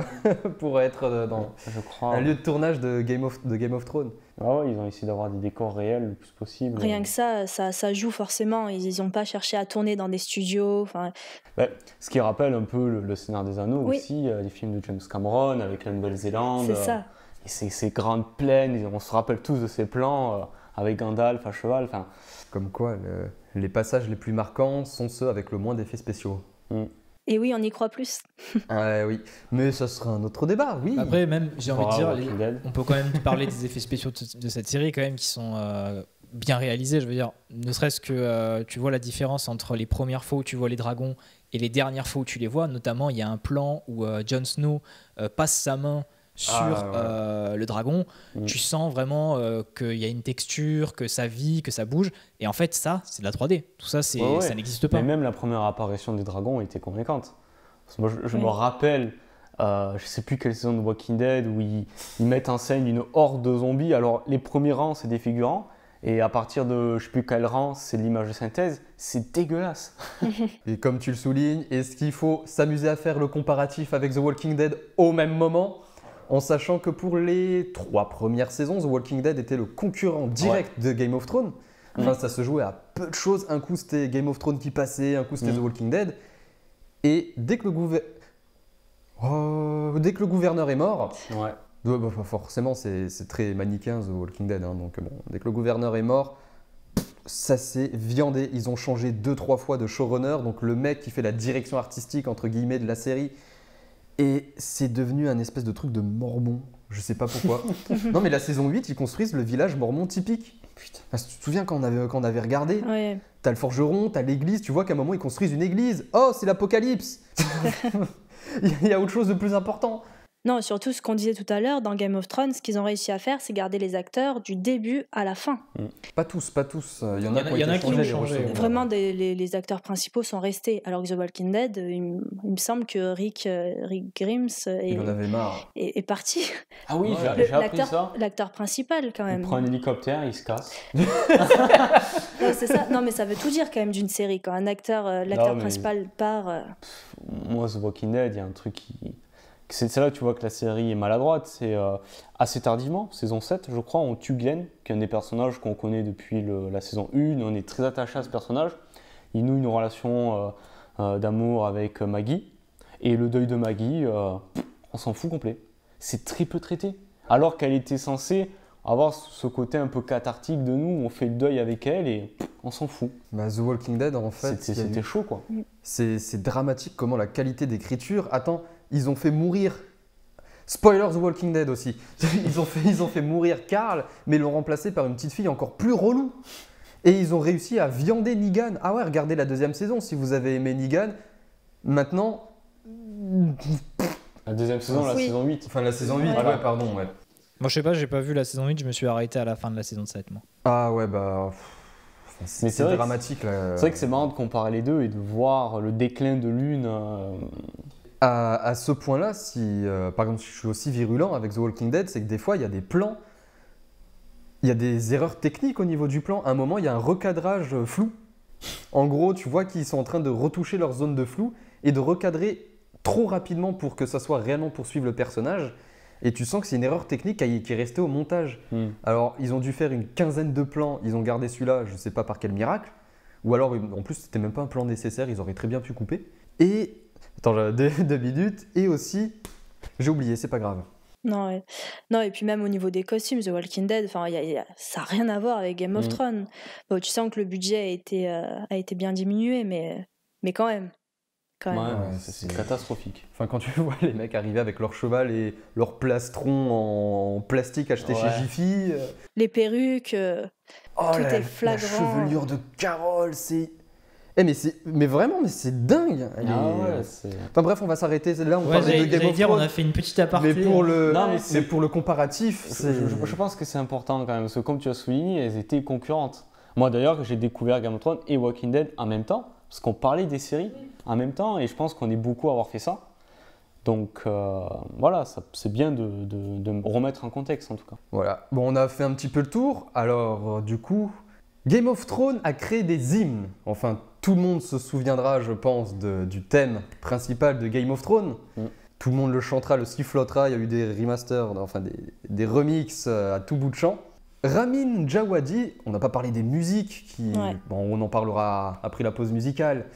être dans je crois. un lieu de tournage de Game of Thrones. Ah ouais, ils ont essayé d'avoir des décors réels le plus possible. Rien que ça joue forcément. Ils n'ont pas cherché à tourner dans des studios. Enfin, Ce qui rappelle un peu le Seigneur des Anneaux Oui. aussi, les films de James Cameron avec la Nouvelle-Zélande. c'est ça. Et ces grandes plaines, on se rappelle tous de ces plans avec Gandalf à cheval. Enfin, Comme quoi, les passages les plus marquants sont ceux avec le moins d'effets spéciaux. Et oui, on y croit plus. Oui, mais ça sera un autre débat, oui. Après, même, j'ai envie de dire, Walking Dead. on peut quand même parler des effets spéciaux de cette série quand même qui sont bien réalisés. Je veux dire, ne serait-ce que tu vois la différence entre les premières fois où tu vois les dragons et les dernières fois où tu les vois. Notamment, il y a un plan où Jon Snow passe sa main sur le dragon. Tu sens vraiment qu'il y a une texture, que ça vit, que ça bouge. Et en fait, ça, c'est de la 3D. Tout ça, Ouais. ça n'existe pas. Mais même la première apparition des dragons était convaincante. Parce que moi, je me Oui. rappelle, je sais plus quelle saison de Walking Dead, où ils mettent en scène une horde de zombies. Alors, les premiers rangs, c'est des figurants. Et à partir de je sais plus quel rang, c'est de l'image de synthèse. C'est dégueulasse. Et comme tu le soulignes, est-ce qu'il faut s'amuser à faire le comparatif avec The Walking Dead au même moment, en sachant que pour les 3 premières saisons, The Walking Dead était le concurrent direct de Game of Thrones. Enfin, ça se jouait à peu de choses. Un coup, c'était Game of Thrones qui passait, un coup, c'était The Walking Dead. Et dès que le gouverneur est mort, Ouais. forcément, c'est très manichéen, The Walking Dead. Hein, donc, bon, dès que le gouverneur est mort, ça s'est viandé. Ils ont changé 2-3 fois de showrunner, donc le mec qui fait la direction artistique, entre guillemets, de la série. Et c'est devenu un espèce de truc de mormon. Je sais pas pourquoi. Non, mais la saison 8, ils construisent le village mormon typique. Putain. Enfin, tu te souviens quand on avait regardé, Ouais. t'as le forgeron, t'as l'église, tu vois qu'à un moment, ils construisent une église. Oh, c'est l'apocalypse. Il y a autre chose de plus important. Non, surtout ce qu'on disait tout à l'heure, dans Game of Thrones, ce qu'ils ont réussi à faire, c'est garder les acteurs du début à la fin. Pas tous. Il y en a qui ont changé, été changés. ouais. Vraiment, les acteurs principaux sont restés. Alors que The Walking Dead, il me semble que Rick Grimes Il en avait marre. est parti. Ah oui, Ouais. j'ai appris ça. L'acteur principal, quand Il même. prend un hélicoptère, il se casse. Ouais, c'est ça. Non, mais ça veut tout dire quand même d'une série. Quand un acteur, l'acteur mais- principal part. Moi, The Walking Dead, il y a un truc qui... C'est là que tu vois que la série est maladroite. C'est assez tardivement, saison 7, je crois, on tue Glenn, qui est un des personnages qu'on connaît depuis la saison 1. On est très attaché à ce personnage. Il noue une relation d'amour avec Maggie. Et le deuil de Maggie, on s'en fout complet. C'est très peu traité. Alors qu'elle était censée avoir ce côté un peu cathartique de nous, où on fait le deuil avec elle et on s'en fout. Bah, The Walking Dead, en fait, C'était chaud, quoi. c'est dramatique comment la qualité d'écriture. Attends, ils ont fait mourir. Spoiler The Walking Dead aussi. Ils ont fait mourir Carl, mais l'ont remplacé par une petite fille encore plus relou. Et ils ont réussi à viander Negan. Ah ouais, regardez la 2e saison si vous avez aimé Negan. Maintenant. La deuxième saison, la Oui. saison 8. Enfin, la saison 8, Voilà. ouais, pardon, ouais. Moi, je sais pas, j'ai pas vu la saison 8, je me suis arrêté à la fin de la saison 7, moi. Ah ouais, bah. Mais C'est c'est vrai que dramatique là. C'est vrai que c'est marrant de comparer les deux et de voir le déclin de l'une. À ce point-là, si par exemple je suis aussi virulent avec The Walking Dead, c'est que des fois il y a des plans, il y a des erreurs techniques au niveau du plan. À un moment, il y a un recadrage flou. En gros, tu vois qu'ils sont en train de retoucher leur zone de flou et de recadrer trop rapidement pour que ça soit réellement poursuivre le personnage. Et tu sens que c'est une erreur technique qui est restée au montage. Alors, ils ont dû faire une quinzaine de plans, ils ont gardé celui-là, je ne sais pas par quel miracle. Ou alors, en plus, c'était même pas un plan nécessaire, ils auraient très bien pu couper. Et, attends, j'ai 2 minutes. Et aussi, j'ai oublié, c'est pas grave. Non, ouais. Non, et puis même au niveau des costumes, The Walking Dead, ça n'a rien à voir avec Game of Thrones. Bon, tu sens que le budget a été bien diminué, mais quand même. Quand même. Ouais, Ouais, c'est c'est- catastrophique. Enfin, quand tu vois les mecs arriver avec leur cheval et leur plastron en plastique acheté Ouais. chez Jiffy. Les perruques, Oh, tout la est flagrant. chevelure de Carole, c'est. Mais vraiment, mais c'est dingue. Elle est- c'est. Enfin bref, on va s'arrêter. Là, on Ouais, parlait de j'allais Game j'allais of dire, on Thrones. a fait une petite aparté. Mais pour le, Non, mais mais c'est- pour le comparatif, c'est. Je pense que c'est important quand même, parce que comme tu as souligné, elles étaient concurrentes. Moi d'ailleurs, j'ai découvert Game of Thrones et Walking Dead en même temps, parce qu'on parlait des séries en même temps, et je pense qu'on est beaucoup à avoir fait ça. Donc voilà, c'est bien de me remettre en contexte en tout cas. Voilà. Bon, on a fait un petit peu le tour. Alors, du coup, Game of Thrones a créé des hymnes. Enfin, tout le monde se souviendra, je pense, du thème principal de Game of Thrones. Tout le monde le chantera, le sifflotera. Il y a eu des remasters, enfin des remixes à tout bout de champ. Ramin Djawadi, on n'a pas parlé des musiques, Ouais. bon, on en parlera après la pause musicale.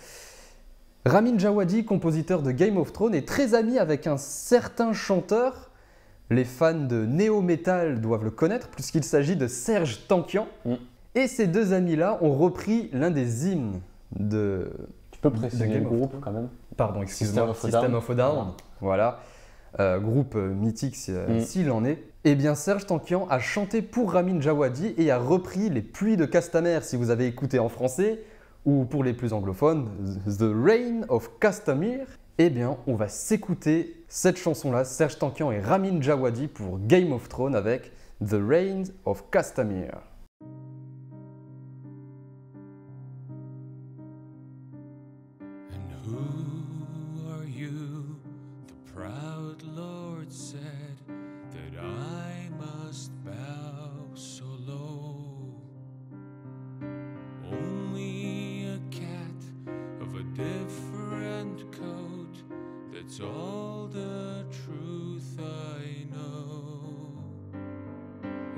Ramin Djawadi, compositeur de Game of Thrones, est très ami avec un certain chanteur. Les fans de néo-metal doivent le connaître, puisqu'il s'agit de Serj Tankian. Et ces deux amis-là ont repris l'un des hymnes de... Tu peux De préciser Game le of groupe Thrones. quand même. Pardon, excuse-moi, System of a Down. Voilà. Groupe mythique s'il en est. Eh bien, Serj Tankian a chanté pour Ramin Djawadi et a repris les pluies de Castamere, si vous avez écouté en français, ou pour les plus anglophones, The Reign of Castamere. Eh bien, on va s'écouter cette chanson-là, Serj Tankian et Ramin Djawadi pour Game of Thrones avec The Reign of Castamere. And who are you? The proud Lord said that I must bow so low. Only a cat of a different coat, that's all the truth I know.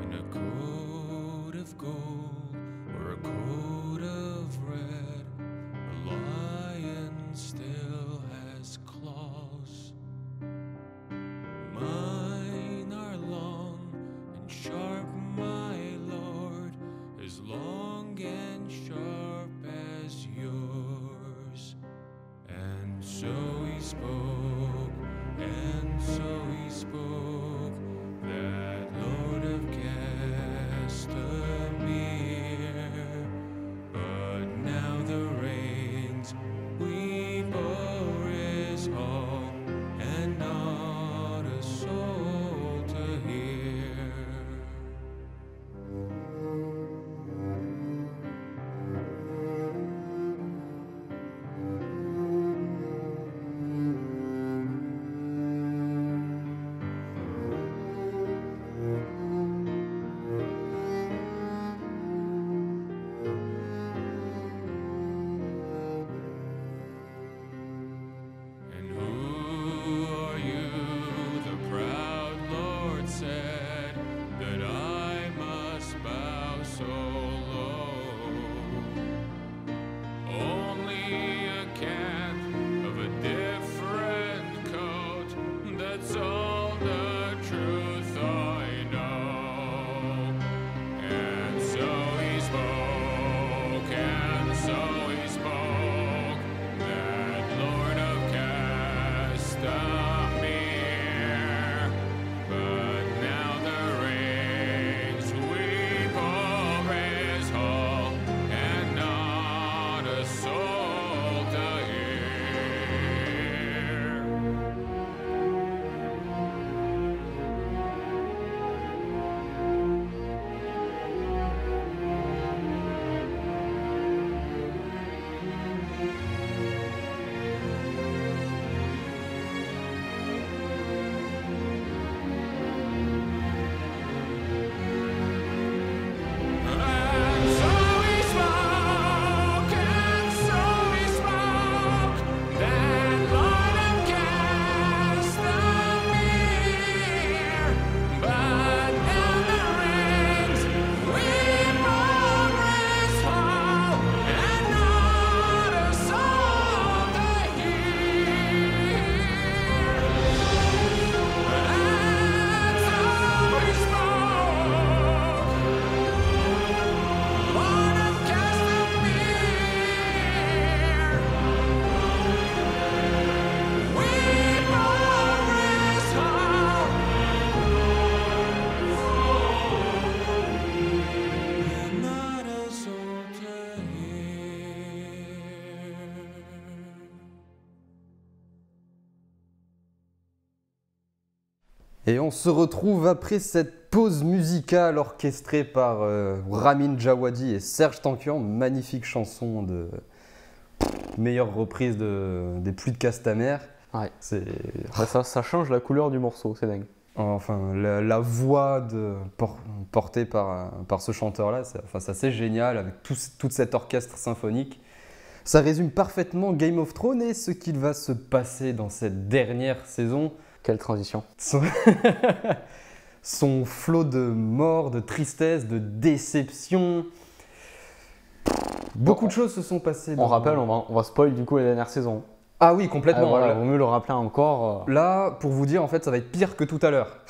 In a coat of gold or a coat of red, a lion still has claws. Mine are long and sharp, my lord, as long and sharp as yours. And so he spoke, and so he spoke, that Lord of Castamere. But now the reins we bore is all, and not a soul. Et on se retrouve après cette pause musicale orchestrée par Ramin Djawadi et Serge Tankian. Magnifique chanson de meilleure reprise des Pluies de Castamere. Ouais. C'est Ça change la couleur du morceau, c'est dingue. enfin la voix portée par ce chanteur-là, c'est assez génial avec toute cet orchestre symphonique. Ça résume parfaitement Game of Thrones et ce qu'il va se passer dans cette dernière saison. Quelle transition. Son flot de mort, de tristesse, de déception. Beaucoup de choses se sont passées. On rappelle, on va spoil du coup la dernière saison. Ah oui, complètement. Voilà, vaut mieux le rappeler encore. Là, pour vous dire, en fait, ça va être pire que tout à l'heure.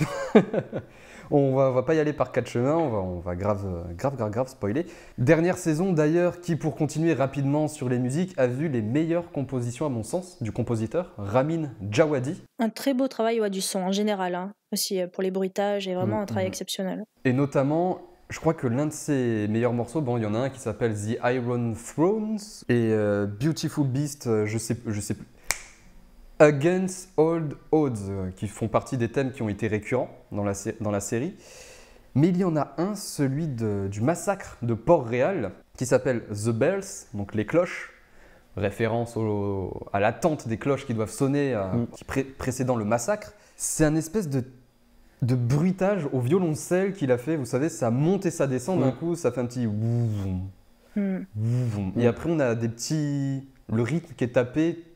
On va pas y aller par quatre chemins, on va grave spoiler. Dernière saison d'ailleurs qui, pour continuer rapidement sur les musiques, a vu les meilleures compositions à mon sens du compositeur Ramin Djawadi. Un très beau travail du son en général, hein. Aussi pour les bruitages et vraiment un travail exceptionnel. Et notamment, je crois que l'un de ses meilleurs morceaux, bon, il y en a un qui s'appelle The Iron Thrones et Beautiful Beast, je sais plus. Against Old Odds, qui font partie des thèmes qui ont été récurrents dans la série. Mais il y en a un, celui du massacre de Port-Réal, qui s'appelle The Bells, donc les cloches, référence à l'attente des cloches qui doivent sonner précédant le massacre. C'est un espèce de bruitage au violoncelle qu'il a fait, vous savez, ça monte et ça descend, d'un coup ça fait un petit wouvoum, wouvoum. Et après on a le rythme qui est tapé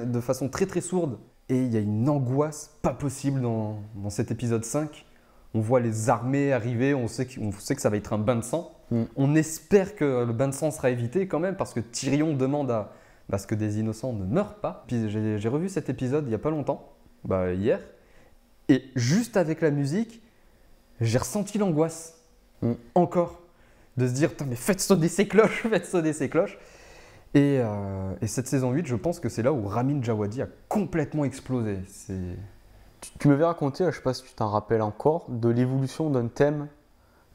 de façon très très sourde. Et il y a une angoisse pas possible dans cet épisode 5. On voit les armées arriver, on sait que ça va être un bain de sang. On espère que le bain de sang sera évité quand même, parce que Tyrion demande à ce que des innocents ne meurent pas. Puis j'ai revu cet épisode il y a pas longtemps, hier, et juste avec la musique, j'ai ressenti l'angoisse, encore, de se dire, mais faites sonner ces cloches, faites sonner ces cloches. Et cette saison 8, je pense que c'est là où Ramin Djawadi a complètement explosé. Tu m'avais raconté, je ne sais pas si tu t'en rappelles encore, de l'évolution d'un thème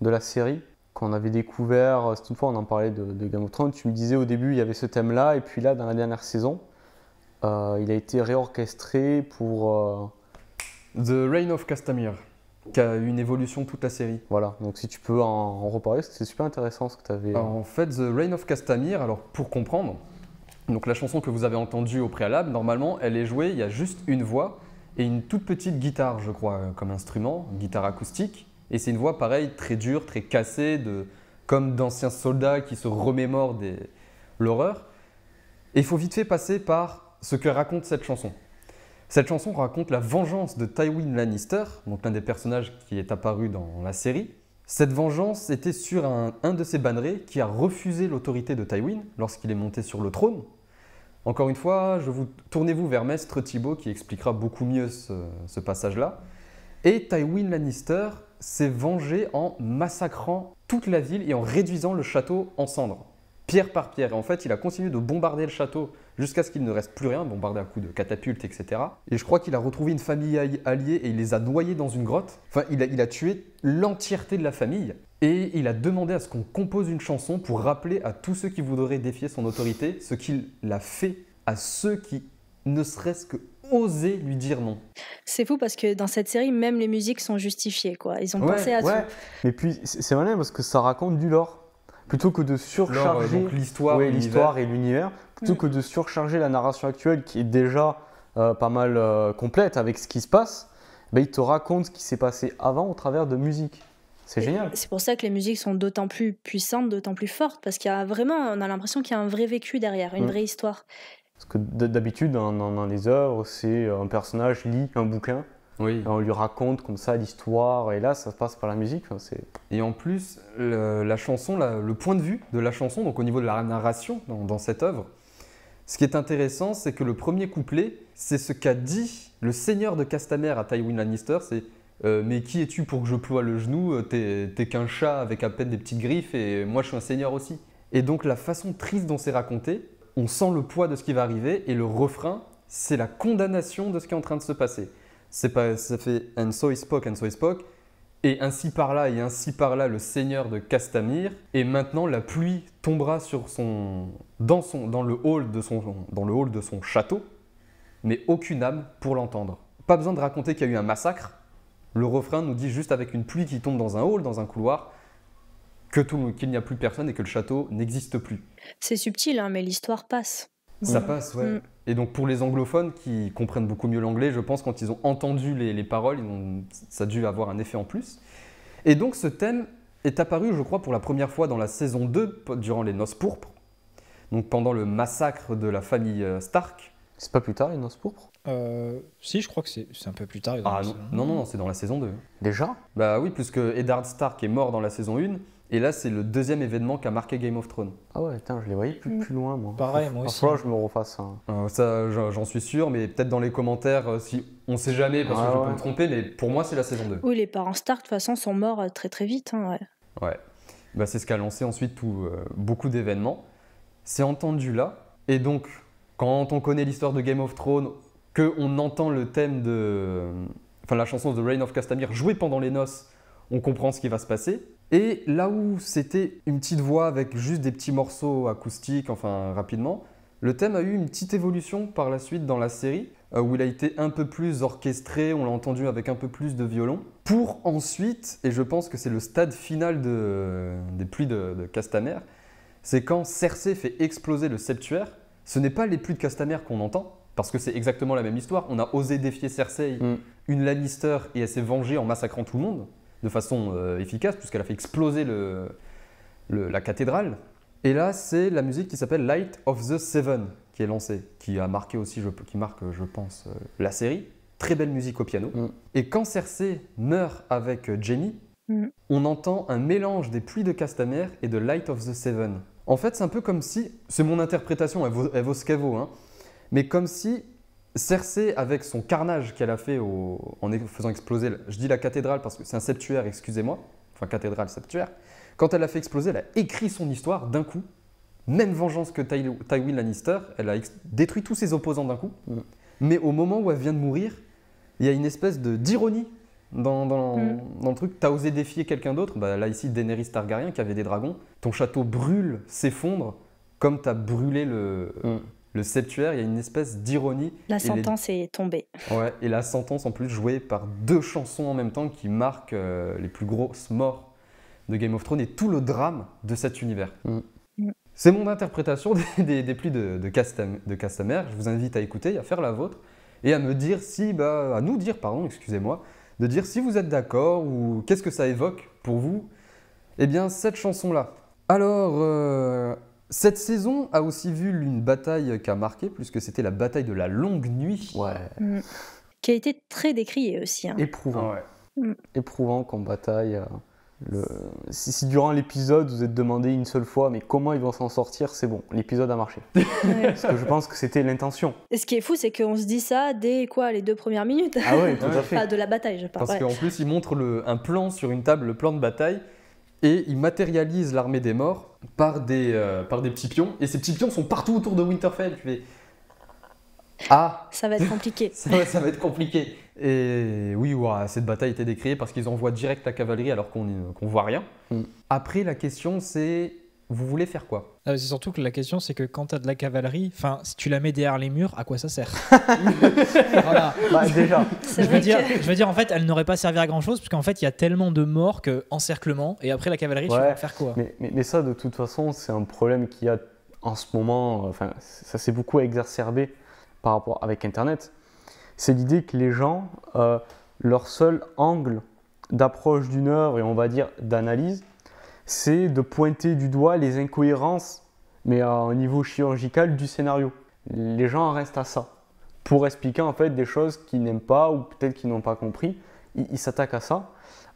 de la série qu'on avait découvert. Cette fois, on en parlait de Game of Thrones. Tu me disais au début, il y avait ce thème-là, et puis là, dans la dernière saison, il a été réorchestré pour... The Reign of Castamere, qui a eu une évolution toute la série. Voilà, donc si tu peux en reparler, c'était super intéressant ce que tu avais... En fait, The Reign of Castamere, alors pour comprendre, donc la chanson que vous avez entendue au préalable, normalement, elle est jouée, il y a juste une voix et une toute petite guitare, je crois, comme instrument, guitare acoustique. Et c'est une voix, pareil, très dure, très cassée, comme d'anciens soldats qui se remémorent l'horreur. Et il faut vite fait passer par ce que raconte cette chanson. Cette chanson raconte la vengeance de Tywin Lannister, donc l'un des personnages qui est apparu dans la série. Cette vengeance était sur un de ses bannerets qui a refusé l'autorité de Tywin lorsqu'il est monté sur le trône. Encore une fois, tournez-vous vers Maître Thibaut qui expliquera beaucoup mieux ce passage-là. Et Tywin Lannister s'est vengé en massacrant toute la ville et en réduisant le château en cendres, pierre par pierre. Et en fait, il a continué de bombarder le château jusqu'à ce qu'il ne reste plus rien, bombardé à coups de catapultes, etc. Et je crois qu'il a retrouvé une famille alliée et il les a noyés dans une grotte. Enfin, il a tué l'entièreté de la famille. Et il a demandé à ce qu'on compose une chanson pour rappeler à tous ceux qui voudraient défier son autorité ce qu'il a fait à ceux qui ne serait-ce que osaient lui dire non. C'est fou parce que dans cette série, même les musiques sont justifiées, quoi. Ils ont pensé à tout. Et puis, c'est malin parce que ça raconte du lore. Plutôt que de surcharger l'histoire et l'univers, plutôt que de surcharger la narration actuelle qui est déjà pas mal complète avec ce qui se passe, il te raconte ce qui s'est passé avant au travers de musique. C'est génial. C'est pour ça que les musiques sont d'autant plus puissantes, d'autant plus fortes, parce qu'il y a vraiment, on a l'impression qu'il y a un vrai vécu derrière, une vraie histoire. Parce que d'habitude, dans les œuvres, c'est un personnage lit un bouquin, et on lui raconte comme ça l'histoire, et là, ça passe par la musique. Et en plus, la chanson, le point de vue de la chanson, donc au niveau de la narration dans cette œuvre, ce qui est intéressant, c'est que le premier couplet, c'est ce qu'a dit le seigneur de Castamere à Tywin Lannister, c'est mais qui es-tu pour que je ploie le genou? T'es qu'un chat avec à peine des petites griffes et moi je suis un seigneur aussi. Et donc la façon triste dont c'est raconté, on sent le poids de ce qui va arriver et le refrain, c'est la condamnation de ce qui est en train de se passer. Ça fait « and so he spoke, et ainsi par là et ainsi par là le seigneur de Castamere, et maintenant la pluie tombera dans le hall de son château, mais aucune âme pour l'entendre. » Pas besoin de raconter qu'il y a eu un massacre, Le refrain nous dit juste avec une pluie qui tombe dans un hall, dans un couloir, qu'il n'y a plus personne et que le château n'existe plus. C'est subtil, hein, mais l'histoire passe. Ça passe, ouais. Mm. Et donc pour les anglophones qui comprennent beaucoup mieux l'anglais, je pense quand ils ont entendu les paroles, ça a dû avoir un effet en plus. Et donc ce thème est apparu, je crois, pour la première fois dans la saison 2, durant les Noces pourpres, donc pendant le massacre de la famille Stark. C'est pas plus tard, les Noces pourpres? Si, je crois que c'est un peu plus tard. Ah non, c'est dans la saison 2. Déjà? Bah oui, puisque Eddard Stark est mort dans la saison 1, et là c'est le deuxième événement qu'a marqué Game of Thrones. Ah ouais, putain, je les voyais plus loin, moi. Pareil, moi Il va aussi. falloir que je me refasse un. Ça, j'en suis sûr, mais peut-être dans les commentaires, si on sait jamais, parce que Ah je ouais. peux me tromper, mais pour moi c'est la saison 2. Oui, les parents Stark, de toute façon, sont morts très très vite. Hein, ouais. Ouais. Bah, c'est ce qui a lancé ensuite beaucoup d'événements. C'est entendu là. Et donc, quand on connaît l'histoire de Game of Thrones, qu'on entend le thème la chanson de Reign of Castamere jouée pendant les noces, on comprend ce qui va se passer. Et là où c'était une petite voix avec juste des petits morceaux acoustiques, enfin rapidement, le thème a eu une petite évolution par la suite dans la série, où il a été un peu plus orchestré, on l'a entendu avec un peu plus de violon, pour ensuite, et je pense que c'est le stade final des pluies de Castamere, c'est quand Cersei fait exploser le septuaire, ce n'est pas les pluies de Castamere qu'on entend, parce que c'est exactement la même histoire, on a osé défier Cersei, une Lannister, et elle s'est vengée en massacrant tout le monde, de façon efficace, puisqu'elle a fait exploser la cathédrale. Et là, c'est la musique qui s'appelle Light of the Seven qui est lancée, qui a marqué aussi, qui marque, je pense, la série. Très belle musique au piano. Et quand Cersei meurt avec Jaime, on entend un mélange des pluies de Castamere et de Light of the Seven. En fait, c'est un peu comme si, c'est mon interprétation, elle vaut ce qu'elle vaut, hein, mais comme si Cersei, avec son carnage qu'elle a fait en faisant exploser, je dis la cathédrale parce que c'est un septuaire, excusez-moi, enfin cathédrale, septuaire, quand elle a fait exploser, elle a écrit son histoire d'un coup, même vengeance que Tywin Lannister, elle a détruit tous ses opposants d'un coup, mais au moment où elle vient de mourir, il y a une espèce d'ironie dans le truc. T'as osé défier quelqu'un d'autre, bah, là ici Daenerys Targaryen qui avait des dragons, ton château brûle, s'effondre, comme t'as brûlé le septuaire, il y a une espèce d'ironie. La sentence est tombée. Ouais, et la sentence en plus jouée par deux chansons en même temps qui marquent les plus grosses morts de Game of Thrones et tout le drame de cet univers. C'est mon interprétation des pluies de Castamere. Je vous invite à écouter, à faire la vôtre et à me dire excusez-moi, de dire si vous êtes d'accord ou qu'est-ce que ça évoque pour vous. Eh bien, cette chanson-là. Alors, cette saison a aussi vu une bataille qui a marqué, puisque c'était la bataille de la longue nuit. Ouais. Qui a été très décriée aussi. Hein. Éprouvant. Ouais. Éprouvant comme bataille. Si durant l'épisode vous êtes demandé une seule fois mais comment ils vont s'en sortir, c'est bon, l'épisode a marché. Parce que je pense que c'était l'intention. Et ce qui est fou, c'est qu'on se dit ça dès les 2 premières minutes. Ah ouais, tout à fait. Enfin, de la bataille, je parle. Parce qu'en plus, il montre un plan sur une table, le plan de bataille, et il matérialise l'armée des morts par des petits pions. Et ces petits pions sont partout autour de Winterfell. Tu fais... Ah, ça va être compliqué. ça va être compliqué. Et oui, cette bataille était décriée parce qu'ils envoient direct la cavalerie alors qu'on voit rien. Après, la question, c'est vous voulez faire quoi? C'est surtout que la question, c'est que quand tu as de la cavalerie, si tu la mets derrière les murs, à quoi ça sert? Voilà. Bah, déjà. Je veux dire, en fait, elle n'aurait pas servi à grand chose, parce qu'en fait, il y a tellement de morts que encerclement, et après la cavalerie, tu vas faire quoi? Mais ça, de toute façon, c'est un problème qu'il y a en ce moment. Enfin, ça s'est beaucoup exacerbé par rapport avec Internet. C'est l'idée que les gens, leur seul angle d'approche d'une œuvre et on va dire d'analyse, c'est de pointer du doigt les incohérences, mais à un niveau chirurgical du scénario. Les gens en restent à ça, pour expliquer en fait des choses qu'ils n'aiment pas ou peut-être qu'ils n'ont pas compris. Ils s'attaquent à ça,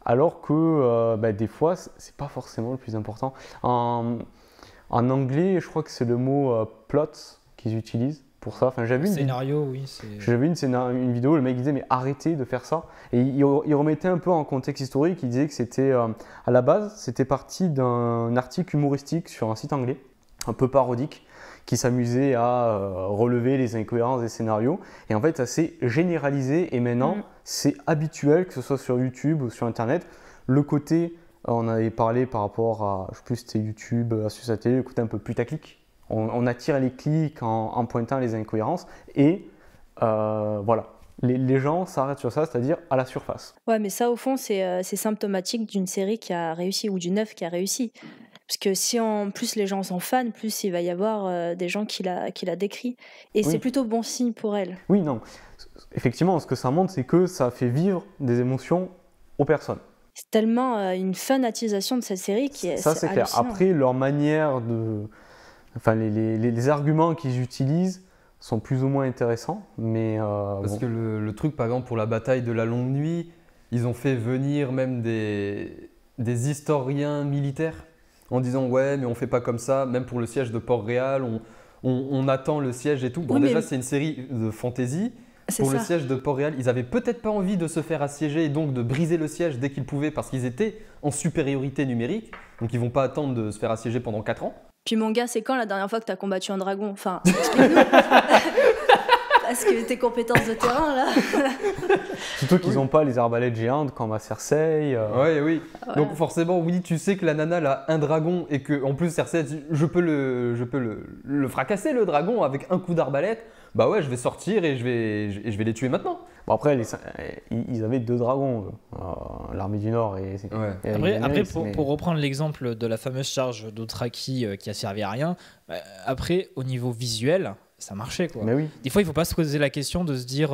alors que des fois, c'est pas forcément le plus important. En anglais, je crois que c'est le mot plot qu'ils utilisent pour ça. Enfin, j'avais une vidéo, le mec disait mais arrêtez de faire ça. Et il remettait un peu en contexte historique, il disait que c'était à la base, c'était parti d'un article humoristique sur un site anglais, un peu parodique, qui s'amusait à relever les incohérences des scénarios. Et en fait, ça s'est généralisé et maintenant, c'est habituel, que ce soit sur YouTube ou sur Internet. Le côté, on avait parlé par rapport à, je sais plus si c'était YouTube, sur sa télé, le côté un peu putaclic. On attire les clics en pointant les incohérences et voilà. Les gens s'arrêtent sur ça, c'est-à-dire à la surface. Ouais, mais ça, au fond, c'est symptomatique d'une série qui a réussi ou d'une œuvre qui a réussi. Parce que si en plus les gens sont fans, plus il va y avoir des gens qui la décrient. Et Oui. c'est plutôt bon signe pour elle. Oui, non. Effectivement, ce que ça montre, c'est que ça fait vivre des émotions aux personnes. C'est tellement une fanatisation de cette série qui est Ça, c'est clair. hallucinant. Après, leur manière de... Enfin, les arguments qu'ils utilisent sont plus ou moins intéressants, mais... Parce bon. que le truc, par exemple, pour la bataille de la longue nuit, ils ont fait venir même des historiens militaires en disant ouais, mais on fait pas comme ça, même pour le siège de Port-Réal, on attend le siège et tout. Bon, Oui, mais- déjà, c'est une série de fantasy. C'est Pour le ça. siège de Port-Réal, ils avaient peut-être pas envie de se faire assiéger et donc de briser le siège dès qu'ils pouvaient parce qu'ils étaient en supériorité numérique. Donc ils vont pas attendre de se faire assiéger pendant 4 ans. Puis mon gars, c'est quand la dernière fois que t'as combattu un dragon? Enfin, explique-nous. Parce que tes compétences de terrain, là. Surtout qu'ils n'ont pas les arbalètes géantes comme à Cersei. Ouais, oui. Ouais. Donc forcément, oui, tu sais que la nana elle a un dragon et que en plus Cersei, elle dit, je peux le fracasser le dragon avec un coup d'arbalète. Bah ouais, je vais sortir et je vais les tuer maintenant. Bon, après, ils avaient 2 dragons, l'armée du Nord et... Ouais. et Après, Daenerys, pour, mais- pour reprendre l'exemple de la fameuse charge d'Othraki qui a servi à rien, après, au niveau visuel, ça marchait, quoi. Mais oui. Des fois, il faut pas se poser la question de se dire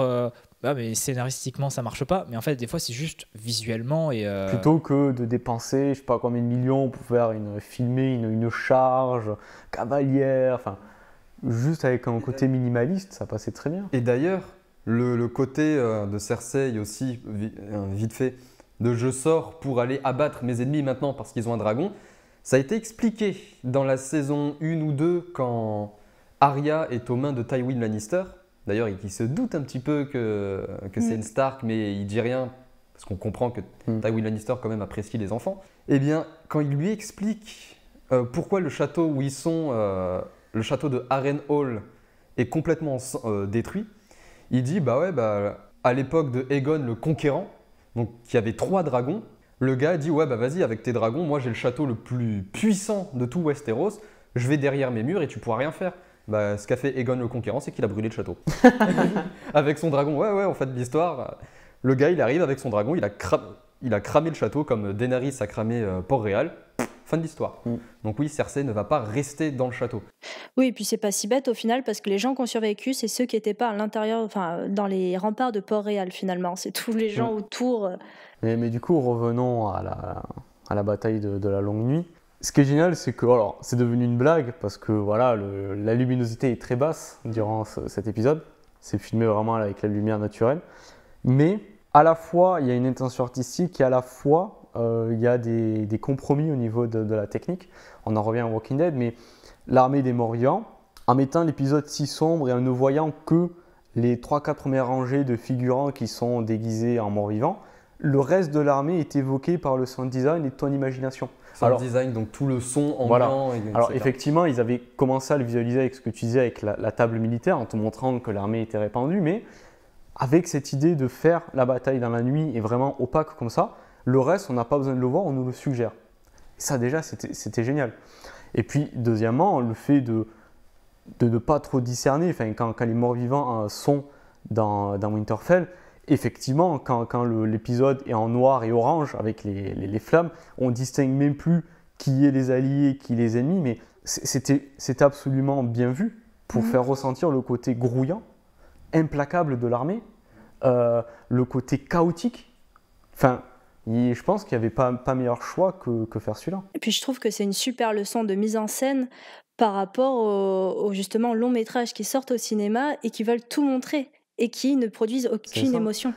bah, mais scénaristiquement, ça marche pas. Mais en fait, des fois, c'est juste visuellement et. Plutôt que de dépenser, je sais pas combien de millions pour faire filmer une charge cavalière, enfin, juste avec un côté minimaliste, ça passait très bien. Et d'ailleurs, le côté de Cersei aussi, vite fait, de je sors pour aller abattre mes ennemis maintenant parce qu'ils ont un dragon, ça a été expliqué dans la saison 1 ou 2 quand Arya est aux mains de Tywin Lannister. D'ailleurs, il se doute un petit peu que c'est une Stark, mais il dit rien parce qu'on comprend que Tywin Lannister quand même apprécie les enfants. Eh bien, quand il lui explique pourquoi le château où ils sont, le château de Harrenhal, est complètement détruit, il dit bah ouais, à l'époque de Aegon le Conquérant, donc qui avait 3 dragons, le gars dit ouais bah vas-y avec tes dragons, moi j'ai le château le plus puissant de tout Westeros, je vais derrière mes murs et tu pourras rien faire. Bah, ce qu'a fait Aegon le Conquérant, c'est qu'il a brûlé le château. Avec son dragon, ouais, en fait l'histoire, le gars il arrive avec son dragon, il a cramé le château comme Daenerys a cramé Port-Réal. Fin de l'histoire. Donc oui, Cersei ne va pas rester dans le château. Oui, et puis c'est pas si bête au final parce que les gens qui ont survécu, c'est ceux qui n'étaient pas à l'intérieur, enfin dans les remparts de Port-Réal finalement. C'est tous les gens autour. Mais du coup, revenons à la bataille de la longue nuit. Ce qui est génial, c'est que alors, c'est devenu une blague parce que voilà, la luminosité est très basse durant cet épisode. C'est filmé vraiment avec la lumière naturelle. Mais à la fois, il y a une intention artistique et à la fois, il y a des compromis au niveau de la technique. On en revient à Walking Dead, mais l'armée des morts-vivants, en mettant l'épisode si sombre et en ne voyant que les 3-4 premières rangées de figurants qui sont déguisés en morts-vivants, le reste de l'armée est évoqué par le sound design et ton imagination. Sound design, donc tout le son ambiant. Voilà. etc. Alors effectivement, ils avaient commencé à le visualiser avec ce que tu disais, avec la table militaire, en te montrant que l'armée était répandue, mais avec cette idée de faire la bataille dans la nuit et vraiment opaque comme ça, le reste, on n'a pas besoin de le voir, on nous le suggère. Et ça déjà, c'était génial. Et puis deuxièmement, le fait de ne pas trop discerner, enfin, quand les morts-vivants sont dans Winterfell, effectivement, quand l'épisode est en noir et orange avec les flammes, on distingue même plus qui est les alliés, qui est les ennemis, mais c'était absolument bien vu pour faire ressentir le côté grouillant, implacable de l'armée, le côté chaotique. Enfin, je pense qu'il n'y avait pas meilleur choix que faire celui-là. Et puis je trouve que c'est une super leçon de mise en scène par rapport aux justement longs métrages qui sortent au cinéma et qui veulent tout montrer et qui ne produisent aucune émotion.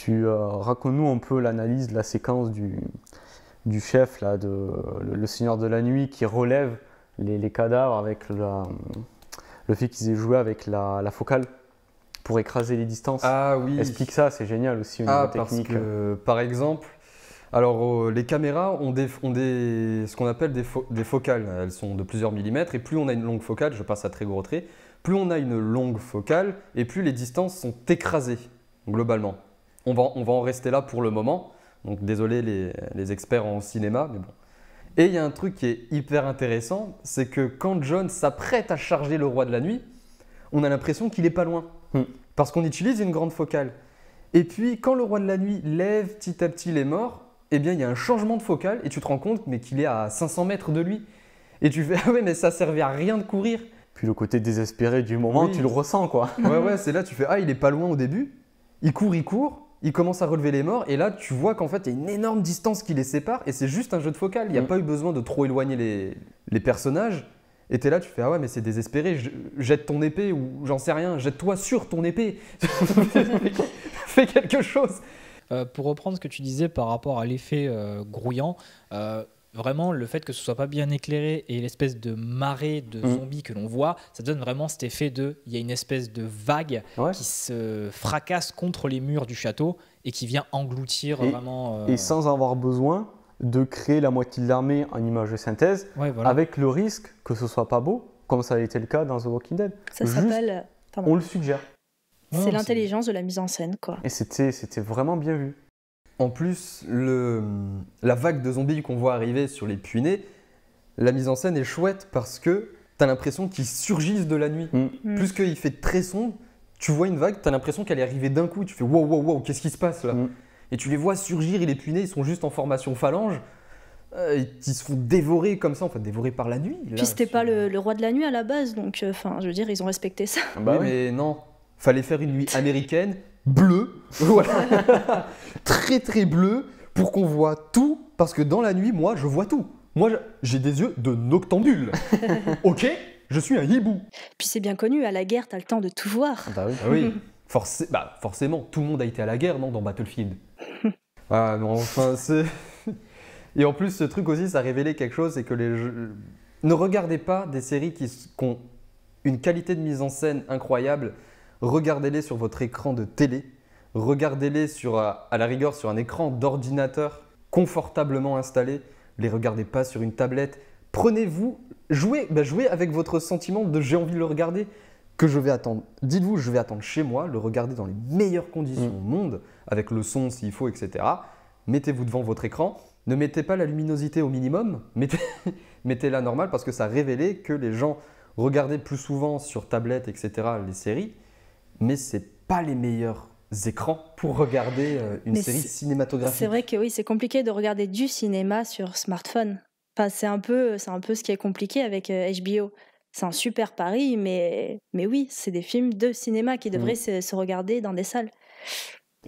Raconte-nous un peu l'analyse de la séquence du chef, là, le Seigneur de la Nuit, qui relève les cadavres avec le fait qu'ils aient joué avec la focale pour écraser les distances. Ah oui. Explique ça, c'est génial aussi au niveau technique. Parce que, par exemple, alors les caméras ont ce qu'on appelle des focales. Elles sont de plusieurs millimètres et plus on a une longue focale, je passe à très gros trait, plus on a une longue focale et plus les distances sont écrasées globalement. On va en rester là pour le moment. Donc désolé les experts en cinéma, mais bon. Et il y a un truc qui est hyper intéressant, c'est que quand Jon s'apprête à charger le roi de la nuit, on a l'impression qu'il est pas loin. parce qu'on utilise une grande focale. Et puis, quand le roi de la nuit lève petit à petit les morts, eh bien, il y a un changement de focale et tu te rends compte mais qu'il est à 500 mètres de lui. Et tu fais, ah ouais, mais ça servait à rien de courir. Puis le côté désespéré du moment, Oui. tu le ressens, quoi. Ouais, c'est là, tu fais, ah, il est pas loin au début. Il court, il commence à relever les morts. Et là, tu vois qu'en fait, il y a une énorme distance qui les sépare. Et c'est juste un jeu de focale. Il n'y a pas eu besoin de trop éloigner les personnages. Et t'es là, tu fais, ah ouais, mais c'est désespéré. Jette ton épée ou j'en sais rien. Jette-toi sur ton épée. Fais quelque chose. Pour reprendre ce que tu disais par rapport à l'effet grouillant, vraiment le fait que ce soit pas bien éclairé et l'espèce de marée de zombies que l'on voit, ça donne vraiment cet effet il y a une espèce de vague qui se fracasse contre les murs du château et qui vient engloutir vraiment... Et sans avoir besoin de créer la moitié de l'armée en image de synthèse, voilà. avec le risque que ce soit pas beau, comme ça a été le cas dans The Walking Dead. Ça Juste, s'appelle... Pardon. on le suggère. C'est l'intelligence de la mise en scène, quoi. Et c'était vraiment bien vu. En plus, la vague de zombies qu'on voit arriver sur les Puinés, la mise en scène est chouette parce que t'as l'impression qu'ils surgissent de la nuit. Plus qu'il fait très sombre, tu vois une vague, t'as l'impression qu'elle est arrivée d'un coup. Tu fais wow, qu'est-ce qui se passe là? Et tu les vois surgir et les Puinés, ils sont juste en formation phalange. Ils se font dévorer comme ça, enfin dévorer par la nuit. Puis c'était pas le roi de la nuit à la base, donc je veux dire, ils ont respecté ça. Oui, mais non, fallait faire une nuit américaine, bleue, voilà, très très bleue, pour qu'on voit tout, parce que dans la nuit, moi, je vois tout. Moi, j'ai des yeux de noctambule. Ok, je suis un hibou. Puis c'est bien connu, à la guerre, t'as le temps de tout voir. Bah oui. Ah oui, forcément, tout le monde a été à la guerre, non, dans Battlefield. Ah non, enfin, c'est... Et en plus, ce truc aussi, ça a révélé quelque chose, c'est que ne regardez pas des séries qui ont une qualité de mise en scène incroyable. Regardez-les sur votre écran de télé. Regardez-les à la rigueur sur un écran d'ordinateur confortablement installé. Les regardez pas sur une tablette. Prenez-vous, jouez avec votre sentiment de j'ai envie de le regarder, que je vais attendre. Dites-vous, je vais attendre chez moi, le regarder dans les meilleures conditions au monde, avec le son s'il faut, etc. Mettez-vous devant votre écran. Ne mettez pas la luminosité au minimum, mettez-la normale parce que ça a révélé que les gens regardaient plus souvent sur tablette, etc. les séries, mais c'est pas les meilleurs écrans pour regarder une série cinématographique. C'est vrai que oui, c'est compliqué de regarder du cinéma sur smartphone. Enfin, c'est un peu ce qui est compliqué avec HBO. C'est un super pari, mais oui, c'est des films de cinéma qui devraient se regarder dans des salles.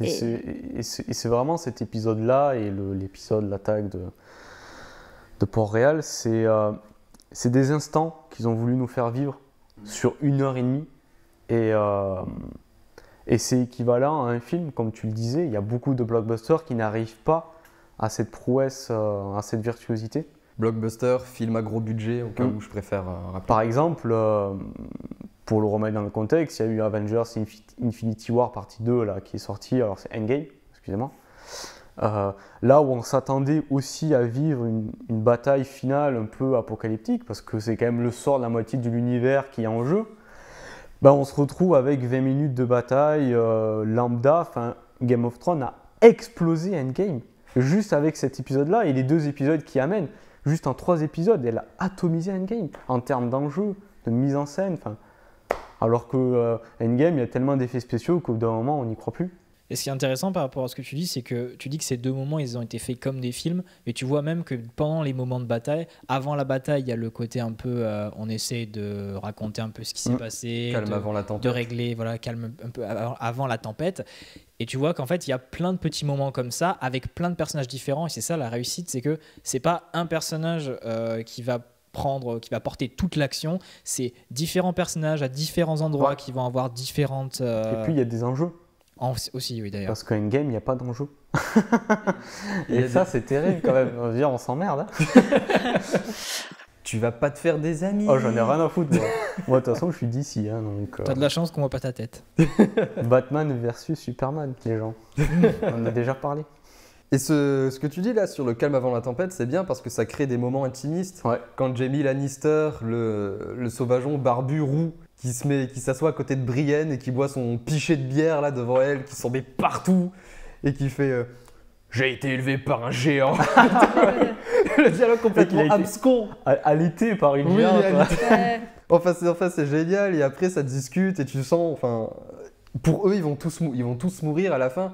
Et c'est vraiment cet épisode-là et l'épisode, l'attaque de Port-Réal, c'est des instants qu'ils ont voulu nous faire vivre sur 1h30. Et c'est équivalent à un film, comme tu le disais. Il y a beaucoup de blockbusters qui n'arrivent pas à cette prouesse, à cette virtuosité. Blockbuster, film à gros budget, au cas où je préfère rappeler. Par exemple, pour le remettre dans le contexte, il y a eu Avengers Infinity War partie 2 là, qui est sorti, alors c'est Endgame, excusez-moi. Là où on s'attendait aussi à vivre une bataille finale un peu apocalyptique, parce que c'est quand même le sort de la moitié de l'univers qui est en jeu, on se retrouve avec 20 minutes de bataille lambda. Enfin, Game of Thrones a explosé Endgame, juste avec cet épisode-là et les 2 épisodes qui amènent. Juste en 3 épisodes, elle a atomisé Endgame en termes d'enjeu, de mise en scène. Alors que Endgame, il y a tellement d'effets spéciaux qu'au bout d'un moment, on n'y croit plus. Et ce qui est intéressant par rapport à ce que tu dis, c'est que tu dis que ces 2 moments, ils ont été faits comme des films, mais tu vois même que pendant les moments de bataille, avant la bataille, il y a le côté un peu, on essaie de raconter un peu ce qui s'est passé, calme avant la tempête. de régler, voilà, calme un peu avant la tempête. Et tu vois qu'en fait, il y a plein de petits moments comme ça, avec plein de personnages différents, et c'est ça la réussite, c'est que c'est pas un personnage qui va porter toute l'action, c'est différents personnages à différents endroits qui vont avoir différentes... Et puis il y a des enjeux. Aussi, oui, d'ailleurs. Parce qu'en Endgame, il n'y a pas d'enjeu. Et ça, c'est terrible quand même. On va dire, on s'emmerde. Tu vas pas te faire des amis. Oh, j'en ai rien à foutre. Moi, de toute façon, je suis d'ici. Donc, t'as de la chance qu'on voit pas ta tête. Batman versus Superman, les gens. On en a déjà parlé. Et ce que tu dis là sur le calme avant la tempête, c'est bien parce que ça crée des moments intimistes. Ouais. Quand Jaime Lannister, le sauvageon barbu roux, qui s'assoit à côté de Brienne et qui boit son pichet de bière là devant elle, qui s'en met partout et qui fait j'ai été élevé par un géant. Le dialogue complètement abscon. Alité par une géante. Enfin, c'est génial. Et après, ça discute et tu sens, Pour eux, ils vont tous mourir à la fin.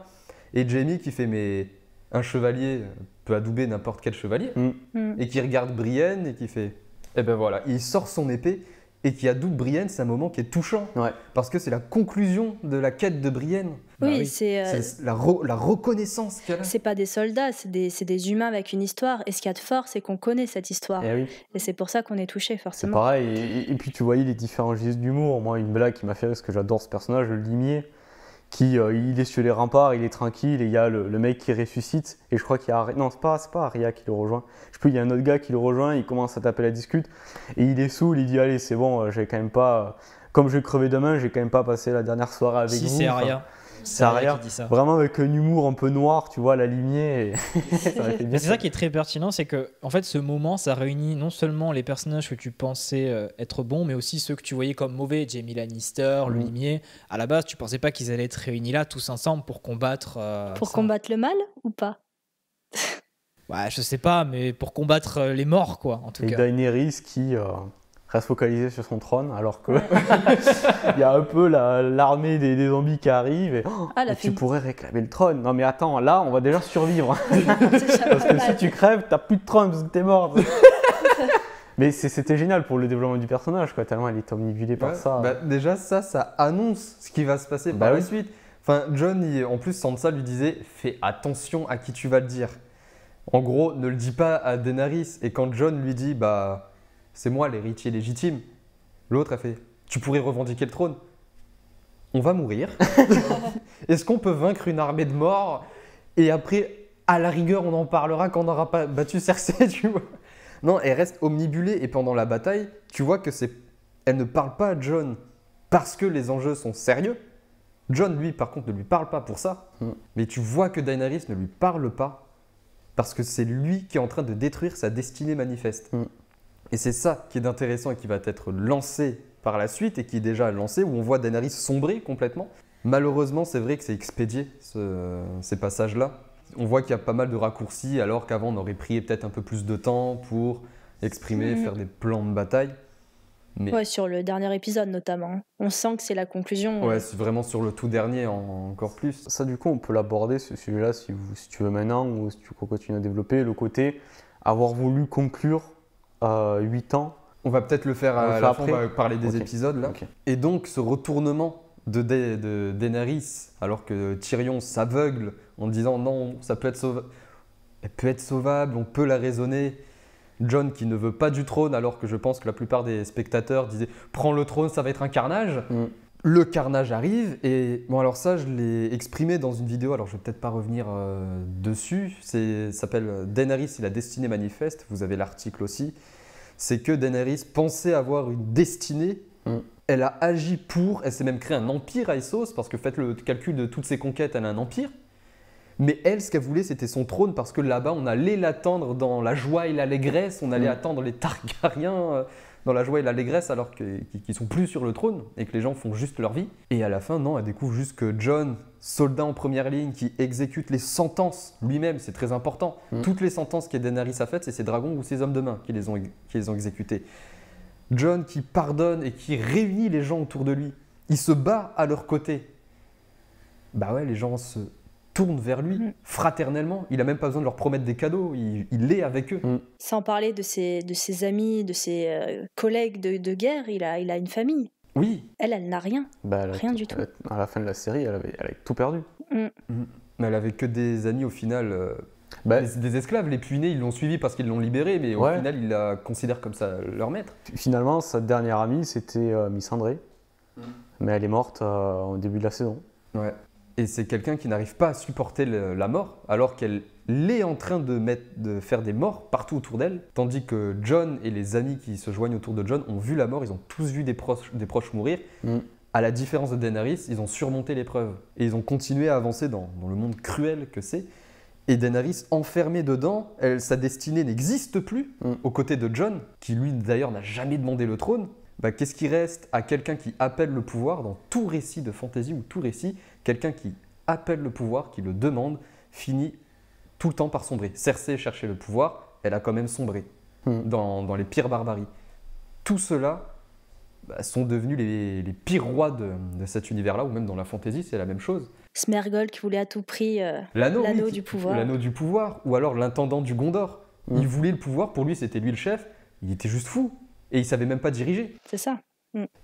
Et Jaime qui fait mais un chevalier peut adouber n'importe quel chevalier. Mm. Et qui regarde Brienne et qui fait eh ben voilà, il sort son épée et qui adoube Brienne. C'est un moment qui est touchant Ouais. parce que c'est la conclusion de la quête de Brienne. Bah Oui, oui. C'est la reconnaissance qu'elle a. c'est pas des soldats, c'est des humains avec une histoire. Et ce qu'il y a de fort, c'est qu'on connaît cette histoire. Et oui. Et c'est pour ça qu'on est touché, C'est forcément. pareil, et puis tu voyais les différents gestes d'humour. Moi, une blague qui m'a fait rire, parce que j'adore ce personnage, le limier, qui il est sur les remparts, il est tranquille, et il y a le mec qui ressuscite, et je crois qu'il y a. Non, c'est pas Arya qui le rejoint. Je sais plus, il y a un autre gars qui le rejoint, il commence à taper la discute, et il est saoul, il dit allez, c'est bon, j'ai quand même pas. Comme je vais crever demain, j'ai quand même pas passé la dernière soirée avec Si, vous. c'est Enfin, Arya. c'est Arya. qui dit ça. Vraiment avec un humour un peu noir, tu vois, la limier. Et ça m'a fait bien. Mais c'est ça qui est très pertinent, c'est que en fait ce moment ça réunit non seulement les personnages que tu pensais être bons, mais aussi ceux que tu voyais comme mauvais, Jaime Lannister, le limier. À la base, tu pensais pas qu'ils allaient être réunis là tous ensemble pour combattre. Pour ça. combattre le mal ou pas? Ouais, je sais pas, mais pour combattre les morts quoi, en tout Et cas. Daenerys qui reste focalisée sur son trône, alors que il y a un peu l'armée des zombies qui arrive. Et, Ah, la et tu fille. pourrais réclamer le trône. Non mais attends, là on va déjà survivre. Déjà Parce pas que si mal. tu crèves, t'as plus de trône parce que t'es mort. Mais c'était génial pour le développement du personnage, quoi, tellement elle est omnibulée par Ouais, ça. bah, déjà, ça annonce ce qui va se passer Bah par oui. la suite. Enfin, John, en plus, Sansa lui disait fais attention à qui tu vas le dire. En gros, ne le dis pas à Daenerys. Et quand John lui dit bah, c'est moi l'héritier légitime, l'autre a fait tu pourrais revendiquer le trône. On va mourir. Est-ce qu'on peut vaincre une armée de morts et après, à la rigueur, on en parlera quand on n'aura pas battu Cersei, tu vois? Non, elle reste omnibulée et pendant la bataille, tu vois que elle ne parle pas à John parce que les enjeux sont sérieux. John, lui, par contre, ne lui parle pas pour ça. Mais tu vois que Daenerys ne lui parle pas parce que c'est lui qui est en train de détruire sa destinée manifeste. Et c'est ça qui est intéressant et qui va être lancé par la suite et qui est déjà lancé, où on voit Daenerys sombrer complètement. Malheureusement, c'est vrai que c'est expédié, ces passages-là. On voit qu'il y a pas mal de raccourcis, alors qu'avant, on aurait pris peut-être un peu plus de temps pour exprimer, faire des plans de bataille. Mais Ouais, sur le dernier épisode notamment. On sent que c'est la conclusion. ouais, c'est vraiment sur le tout dernier encore plus. Ça, du coup, on peut l'aborder, ce sujet-là, si tu veux maintenant, ou si tu continues à développer, le côté avoir voulu conclure 8 ans. On va peut-être le faire On le à fait la fin, après. on va parler des Ok. épisodes là. Ok. Et donc ce retournement de Daenerys, alors que Tyrion s'aveugle en disant non, ça peut être sauvable. Elle peut être sauvable, on peut la raisonner. Jon qui ne veut pas du trône, alors que je pense que la plupart des spectateurs disaient prends le trône, ça va être un carnage. Le carnage arrive et bon alors ça je l'ai exprimé dans une vidéo, alors je vais peut-être pas revenir dessus, ça s'appelle Daenerys et la destinée manifeste, vous avez l'article aussi. C'est que Daenerys pensait avoir une destinée, elle a agi pour, elle s'est même créé un empire à Essos, parce que faites le calcul de toutes ses conquêtes, elle a un empire. Mais elle, ce qu'elle voulait, c'était son trône, parce que là-bas, on allait l'attendre dans la joie et l'allégresse, on allait attendre les Targaryens dans la joie et l'allégresse, alors qu'ils sont plus sur le trône, et que les gens font juste leur vie. Et à la fin, non, elle découvre juste que Jon, soldat en première ligne, qui exécute les sentences lui-même, c'est très important. Toutes les sentences que Daenerys a faites, c'est ses dragons ou ses hommes de main qui les ont exécutées. Jon qui pardonne et qui réunit les gens autour de lui, il se bat à leur côté. Bah ouais, les gens se tournent vers lui fraternellement, il a même pas besoin de leur promettre des cadeaux, il est avec eux. Sans parler de ses amis, de ses collègues de guerre, il a une famille. Oui, Elle n'a rien. Bah, Rien du tout. À la fin de la série, elle avait tout perdu. mais elle avait que des amis au final. Bah, Des esclaves, les Puinés, ils l'ont suivi parce qu'ils l'ont libéré, mais au Ouais. final, ils la considèrent comme ça leur maître. Finalement, sa dernière amie, c'était Missandré. Mais elle est morte au début de la saison. Ouais. Et c'est quelqu'un qui n'arrive pas à supporter la mort, alors qu'elle est en train de faire des morts partout autour d'elle, tandis que Jon et les amis qui se joignent autour de Jon ont vu la mort, ils ont tous vu des proches mourir. À la différence de Daenerys, ils ont surmonté l'épreuve et ils ont continué à avancer dans le monde cruel que c'est. Et Daenerys, enfermée dedans, sa destinée n'existe plus aux côtés de Jon, qui lui d'ailleurs n'a jamais demandé le trône. Bah, qu'est-ce qui reste à quelqu'un qui appelle le pouvoir dans tout récit de fantasy ou tout récit? Quelqu'un qui appelle le pouvoir, qui le demande, finit tout le temps par sombrer. Cersei cherchait le pouvoir, elle a quand même sombré dans les pires barbaries. Tout cela sont devenus les pires rois de cet univers-là, ou même dans la fantasy, c'est la même chose. Sméargol qui voulait à tout prix L'anneau l'anneau oui, du pouvoir. L'anneau du pouvoir, ou alors l'intendant du Gondor. Il voulait le pouvoir, pour lui c'était lui le chef, il était juste fou, et il savait même pas diriger. C'est ça.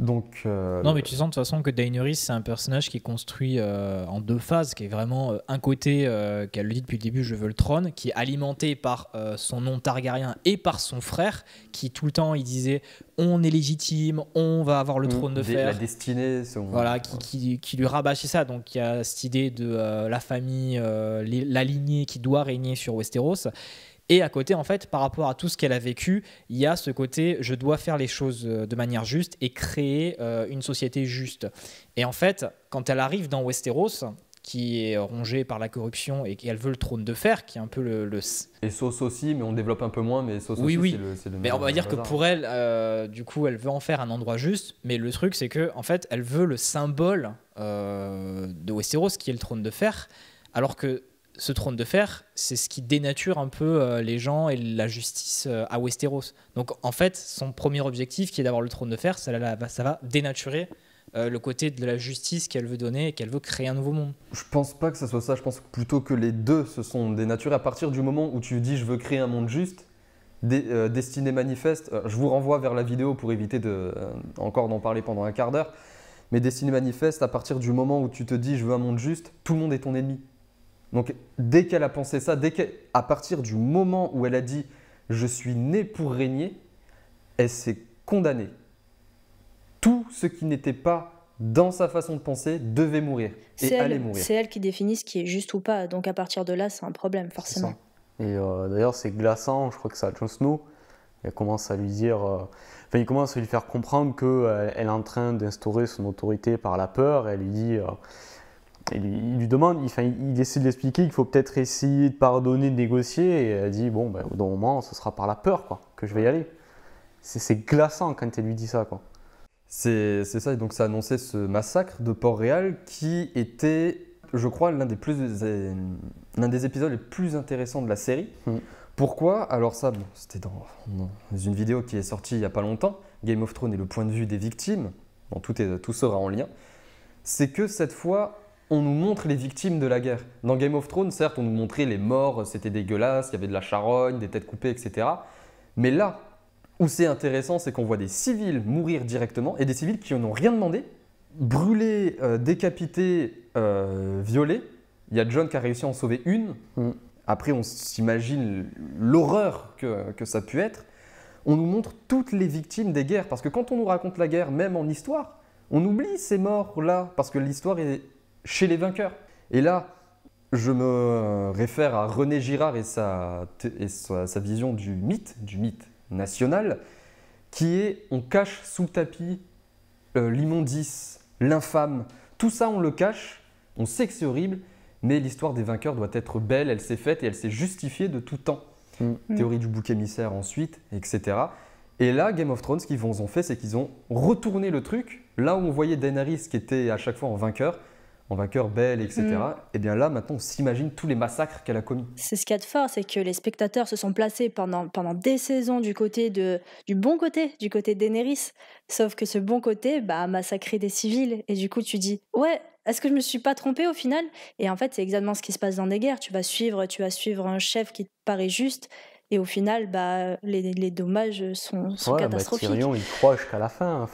Donc, Non, mais tu sens de toute façon que Daenerys, c'est un personnage qui est construit en 2 phases, qui est vraiment un côté, qu'elle le dit depuis le début, je veux le trône, qui est alimenté par son nom Targaryen et par son frère, qui tout le temps, il disait, on est légitime, on va avoir le trône de fer. La destinée. Voilà, qui lui rabâchait ça. Donc il y a cette idée de la famille, la lignée qui doit régner sur Westeros. Et à côté, en fait, par rapport à tout ce qu'elle a vécu, il y a ce côté je dois faire les choses de manière juste et créer une société juste. Et en fait, quand elle arrive dans Westeros, qui est rongée par la corruption et qu'elle veut le trône de fer, qui est un peu le... Et Sauce aussi, mais on développe un peu moins, mais Sauce Oui, aussi, oui. c'est le Mais on va même dire que bazar. pour elle, du coup, elle veut en faire un endroit juste. Mais le truc, c'est que en fait, elle veut le symbole de Westeros, qui est le trône de fer, alors que ce trône de fer, c'est ce qui dénature un peu les gens et la justice à Westeros. Donc en fait, son premier objectif, qui est d'avoir le trône de fer, ça va dénaturer le côté de la justice qu'elle veut donner et qu'elle veut créer un nouveau monde. Je pense pas que ça soit ça, je pense plutôt que les deux se sont dénaturés. À partir du moment où tu dis je veux créer un monde juste, Destinée Manifeste, je vous renvoie vers la vidéo pour éviter encore d'en parler pendant un quart d'heure, mais Destinée Manifeste, à partir du moment où tu te dis je veux un monde juste, tout le monde est ton ennemi. Donc dès qu'elle a pensé ça, à partir du moment où elle a dit je suis née pour régner, elle s'est condamnée. Tout ce qui n'était pas dans sa façon de penser devait mourir et allait mourir. C'est elle qui définit ce qui est juste ou pas. Donc à partir de là, c'est un problème, forcément. Et d'ailleurs, c'est glaçant, je crois que c'est à Jon Snow. Il commence à lui dire, il commence à lui faire comprendre qu'elle est en train d'instaurer son autorité par la peur. Et elle lui dit, il lui demande, il essaie de l'expliquer qu'il faut peut-être essayer de pardonner, de négocier. Et elle dit, bon, au bout d'un moment, ce sera par la peur quoi, que je vais y aller. C'est glaçant quand elle lui dit ça, quoi. C'est ça, et donc ça annonçait ce massacre de Port-Réal qui était, je crois, l'un des épisodes les plus intéressants de la série. Pourquoi? Alors ça, bon, c'était dans une vidéo qui est sortie il n'y a pas longtemps, Game of Thrones et le point de vue des victimes, bon, tout sera en lien. C'est que cette fois, on nous montre les victimes de la guerre. Dans Game of Thrones, certes, on nous montrait les morts, c'était dégueulasse, il y avait de la charogne, des têtes coupées, etc. Mais là, où c'est intéressant, c'est qu'on voit des civils mourir directement et des civils qui n'ont rien demandé, brûlés, décapités, violés. Il y a Jon qui a réussi à en sauver une. Après, on s'imagine l'horreur que ça a pu être. On nous montre toutes les victimes des guerres, parce que quand on nous raconte la guerre, même en histoire, on oublie ces morts-là, parce que l'histoire est chez les vainqueurs. Et là, je me réfère à René Girard et sa vision du mythe national, qui est on cache sous le tapis l'immondice, l'infâme. Tout ça, on le cache, on sait que c'est horrible, mais l'histoire des vainqueurs doit être belle, elle s'est faite et elle s'est justifiée de tout temps. Théorie du bouc émissaire ensuite, etc. Et là, Game of Thrones, ce qu'ils ont fait, c'est qu'ils ont retourné le truc. Là où on voyait Daenerys qui était à chaque fois en vainqueur belle, etc. Et bien là, maintenant, on s'imagine tous les massacres qu'elle a commis. C'est ce qu'il y a de fort, c'est que les spectateurs se sont placés pendant des saisons du bon côté, du côté de Daenerys. Sauf que ce bon côté a massacré des civils. Et du coup, tu dis, ouais, est-ce que je me suis pas trompée au final? Et en fait, c'est exactement ce qui se passe dans des guerres. Tu vas suivre un chef qui te paraît juste. Et au final, les dommages sont catastrophiques. Tyrion, il croit jusqu'à la fin.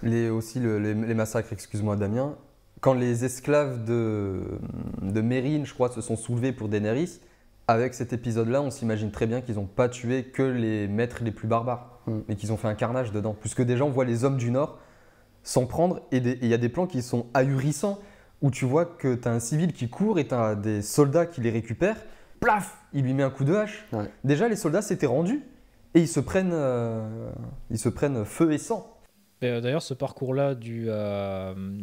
Les massacres, excuse-moi Damien, quand les esclaves de Mérine, je crois, se sont soulevés pour Daenerys, avec cet épisode-là, on s'imagine très bien qu'ils n'ont pas tué que les maîtres les plus barbares, mais qu'ils ont fait un carnage dedans. Puisque déjà, on voit les hommes du Nord s'en prendre, et il y a des plans qui sont ahurissants, où tu vois que tu as un civil qui court et tu as des soldats qui les récupèrent, plaf, il lui met un coup de hache. Ouais. Déjà, les soldats s'étaient rendus, et ils se prennent feu et sang. D'ailleurs, ce parcours-là du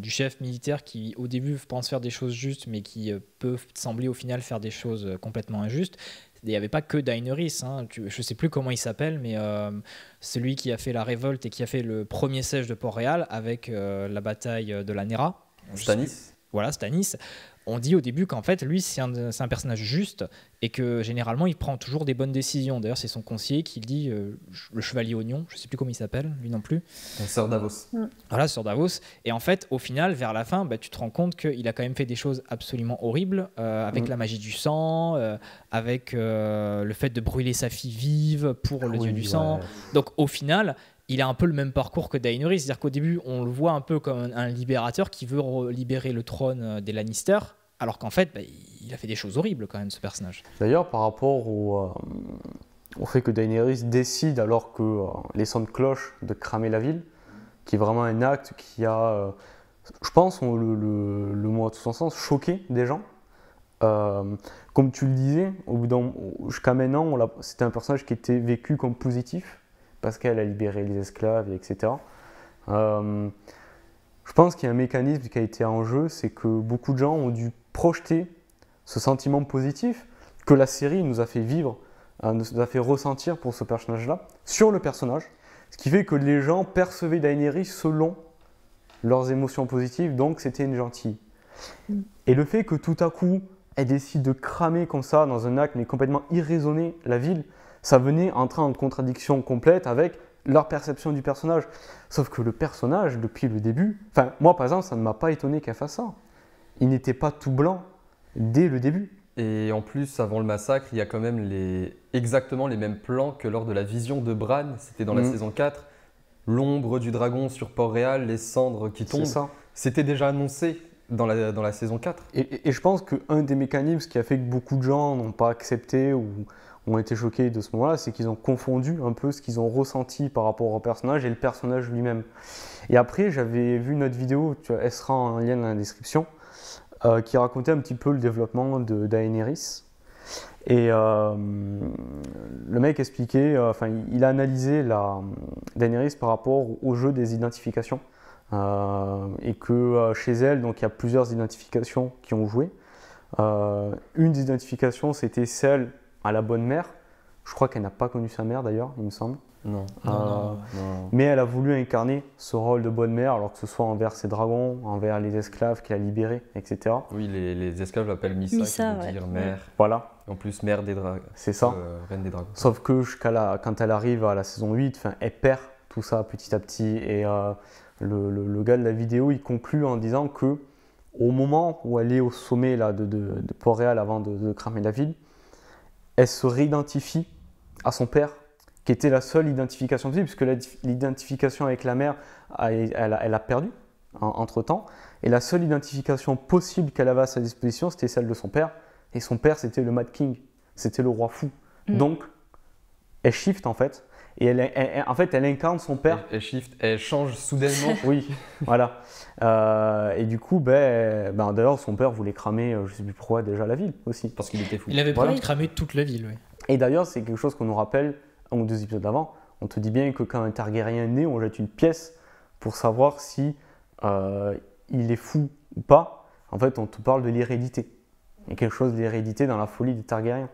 chef militaire qui, au début, pense faire des choses justes, mais qui peut sembler au final faire des choses complètement injustes, il n'y avait pas que Daenerys. Je ne sais plus comment il s'appelle, mais celui qui a fait la révolte et qui a fait le premier siège de Port-Réal avec la bataille de la Nera. Stannis. voilà, Stannis, on dit au début qu'en fait, lui, c'est un personnage juste et que généralement, il prend toujours des bonnes décisions. D'ailleurs, c'est son conseiller qui dit, le chevalier oignon, je ne sais plus comment il s'appelle, lui non plus. Sœur Davos. Voilà, sur Davos. Et en fait, au final, vers la fin, tu te rends compte qu'il a quand même fait des choses absolument horribles, avec la magie du sang, avec le fait de brûler sa fille vive pour le dieu du sang. Donc au final, il a un peu le même parcours que Daenerys, c'est-à-dire qu'au début, on le voit un peu comme un libérateur qui veut libérer le trône des Lannister, alors qu'en fait, il a fait des choses horribles quand même, ce personnage. D'ailleurs, par rapport au fait que Daenerys décide, alors que les sons de cloche, de cramer la ville, qui est vraiment un acte qui a, je pense, le mot à tout son sens, choqué des gens. Comme tu le disais, jusqu'à maintenant, c'était un personnage qui était vécu comme positif, parce qu'elle a libéré les esclaves, etc. Je pense qu'il y a un mécanisme qui a été en jeu, c'est que beaucoup de gens ont dû projeter ce sentiment positif que la série nous a fait vivre, nous a fait ressentir pour ce personnage-là, sur le personnage, ce qui fait que les gens percevaient Daenerys selon leurs émotions positives, donc c'était une gentille. Et le fait que tout à coup, elle décide de cramer comme ça, dans un acte mais complètement irraisonné, la ville, ça venait entrer en contradiction complète avec leur perception du personnage. Sauf que le personnage, depuis le début, enfin moi par exemple, ça ne m'a pas étonné qu'elle fasse ça. Il n'était pas tout blanc dès le début. Et en plus, avant le massacre, il y a quand même exactement les mêmes plans que lors de la vision de Bran, c'était dans la saison 4. L'ombre du dragon sur Port-Réal, les cendres qui tombent, c'était déjà annoncé dans la saison 4. Et je pense qu'un des mécanismes qui a fait que beaucoup de gens n'ont pas accepté ou ont été choqués de ce moment-là, c'est qu'ils ont confondu un peu ce qu'ils ont ressenti par rapport au personnage et le personnage lui-même. Et après, j'avais vu une autre vidéo, elle sera en lien dans la description, qui racontait un petit peu le développement de Daenerys. Et le mec expliquait, il a analysé Daenerys par rapport au jeu des identifications. Et que chez elle, donc, il y a plusieurs identifications qui ont joué. Une des identifications, c'était celle à la bonne mère. Je crois qu'elle n'a pas connu sa mère d'ailleurs, il me semble. Non. Mais elle a voulu incarner ce rôle de bonne mère, alors que ce soit envers ses dragons, envers les esclaves qu'elle a libérés, etc. Oui, les esclaves l'appellent Missa, qui veut dire mère. Voilà. En plus, mère des dragons. C'est ça. Reine des dragons. Sauf que quand elle arrive à la saison 8, elle perd tout ça petit à petit. Et le gars de la vidéo, il conclut en disant que au moment où elle est au sommet là, de Port-Réal avant de cramer la ville, elle se réidentifie à son père, qui était la seule identification possible, puisque l'identification avec la mère, elle a perdu entre-temps. Et la seule identification possible qu'elle avait à sa disposition, c'était celle de son père. Et son père, c'était le Mad King, c'était le roi fou. Donc, elle shift en fait. Et elle incarne son père. Elle shift, elle change soudainement. Oui, voilà. Et du coup, d'ailleurs, son père voulait cramer, je ne sais plus pourquoi, déjà la ville aussi. Parce qu'il était fou. Il avait prévu de cramer toute la ville, oui. Et d'ailleurs, c'est quelque chose qu'on nous rappelle, un ou deux épisodes d'avant. On te dit bien que quand un Targaryen est né, on jette une pièce pour savoir si il est fou ou pas. En fait, on te parle de l'hérédité. Il y a quelque chose d'hérédité dans la folie des Targaryens.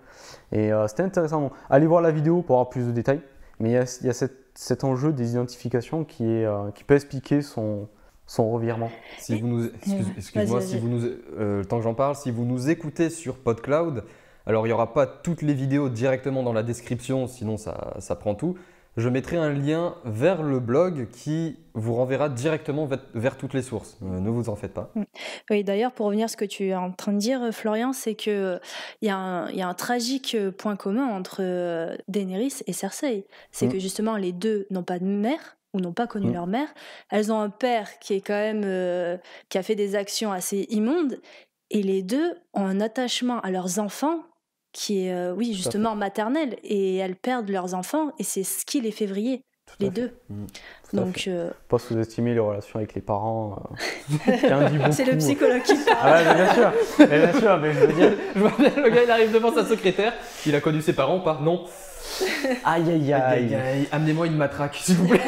Et c'était intéressant. Bon, allez voir la vidéo pour avoir plus de détails. Mais il y a cet enjeu des identifications qui peut expliquer son revirement. Si vous nous, excuse-moi, si vous nous, le temps que j'en parle, si vous nous écoutez sur PodCloud, alors il n'y aura pas toutes les vidéos directement dans la description, sinon ça prend tout. Je mettrai un lien vers le blog qui vous renverra directement vers toutes les sources. Ne vous en faites pas. Oui, d'ailleurs, pour revenir à ce que tu es en train de dire, Florian, c'est qu'il y a un tragique point commun entre Daenerys et Cersei. C'est que justement, les deux n'ont pas de mère ou n'ont pas connu leur mère. Elles ont un père qui est quand même qui a fait des actions assez immondes. Et les deux ont un attachement à leurs enfants qui est, oui, justement maternel. Et elles perdent leurs enfants et c'est ce qui les fait vriller, les deux. Donc, pas sous-estimer les relations avec les parents. C'est le psychologue qui parle. Ah ouais, bien sûr, mais je veux dire... Je vois bien, le gars, il arrive devant sa secrétaire. Il a connu ses parents ou pas? Non. Aïe. Amenez-moi une matraque, s'il vous plaît.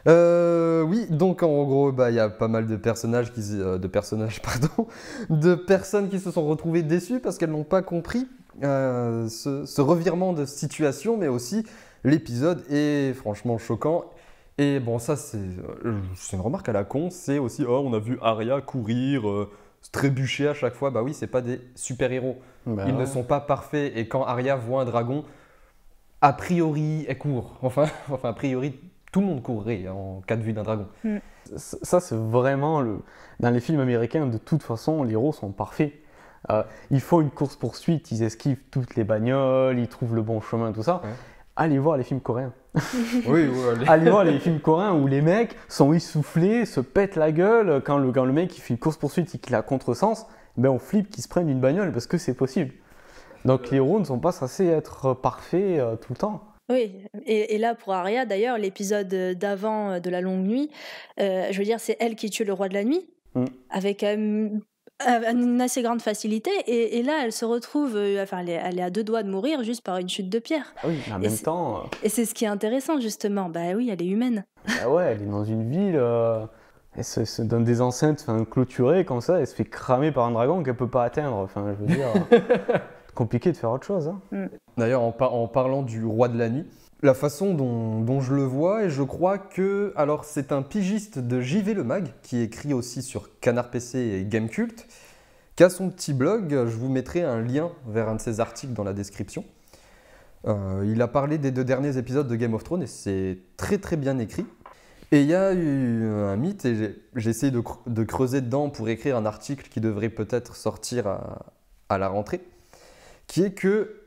Oui, donc en gros, il y a pas mal de personnes qui se sont retrouvées déçues parce qu'elles n'ont pas compris ce revirement de situation, mais aussi l'épisode est franchement choquant. Et bon, ça, c'est une remarque à la con. C'est aussi, oh, on a vu Arya courir, se trébucher à chaque fois. Bah oui, c'est pas des super-héros. Bah Ils ne ouais. sont pas parfaits. Et quand Arya voit un dragon, a priori, elle court. Enfin, a priori, tout le monde courrait en cas de vue d'un dragon. Ça, c'est vraiment dans les films américains, de toute façon, les héros sont parfaits. Ils font une course-poursuite, ils esquivent toutes les bagnoles, ils trouvent le bon chemin, tout ça. Ouais. Allez voir les films coréens. Oui, Allez voir les films coréens où les mecs sont essoufflés, se pètent la gueule. Quand le mec il fait une course-poursuite et qu'il a contresens, ben on flippe qu'ils se prennent une bagnole parce que c'est possible. Donc les héros ne sont pas censés être parfaits tout le temps. Oui, et là pour Arya, d'ailleurs, l'épisode d'avant de la longue nuit, je veux dire, c'est elle qui tue le roi de la nuit, avec une assez grande facilité, et là elle se retrouve, enfin elle est à 2 doigts de mourir juste par une chute de pierre. Ah oui, mais en Et même temps, Et c'est ce qui est intéressant justement, bah oui, elle est humaine. bah ouais, elle est dans une ville, elle se donne des enceintes clôturées comme ça, elle se fait cramer par un dragon qu'elle peut pas atteindre. Enfin, je veux dire, compliqué de faire autre chose. Hein. D'ailleurs, en parlant du roi de la nuit, la façon dont je le vois, et je crois que. Alors, c'est un pigiste de JV Le Mag, qui écrit aussi sur Canard PC et Gamecult, qui a son petit blog. Je vous mettrai un lien vers un de ses articles dans la description. Il a parlé des 2 derniers épisodes de Game of Thrones et c'est très très bien écrit. Et il y a eu un mythe, et j'ai essayé de creuser dedans pour écrire un article qui devrait peut-être sortir à la rentrée, qui est que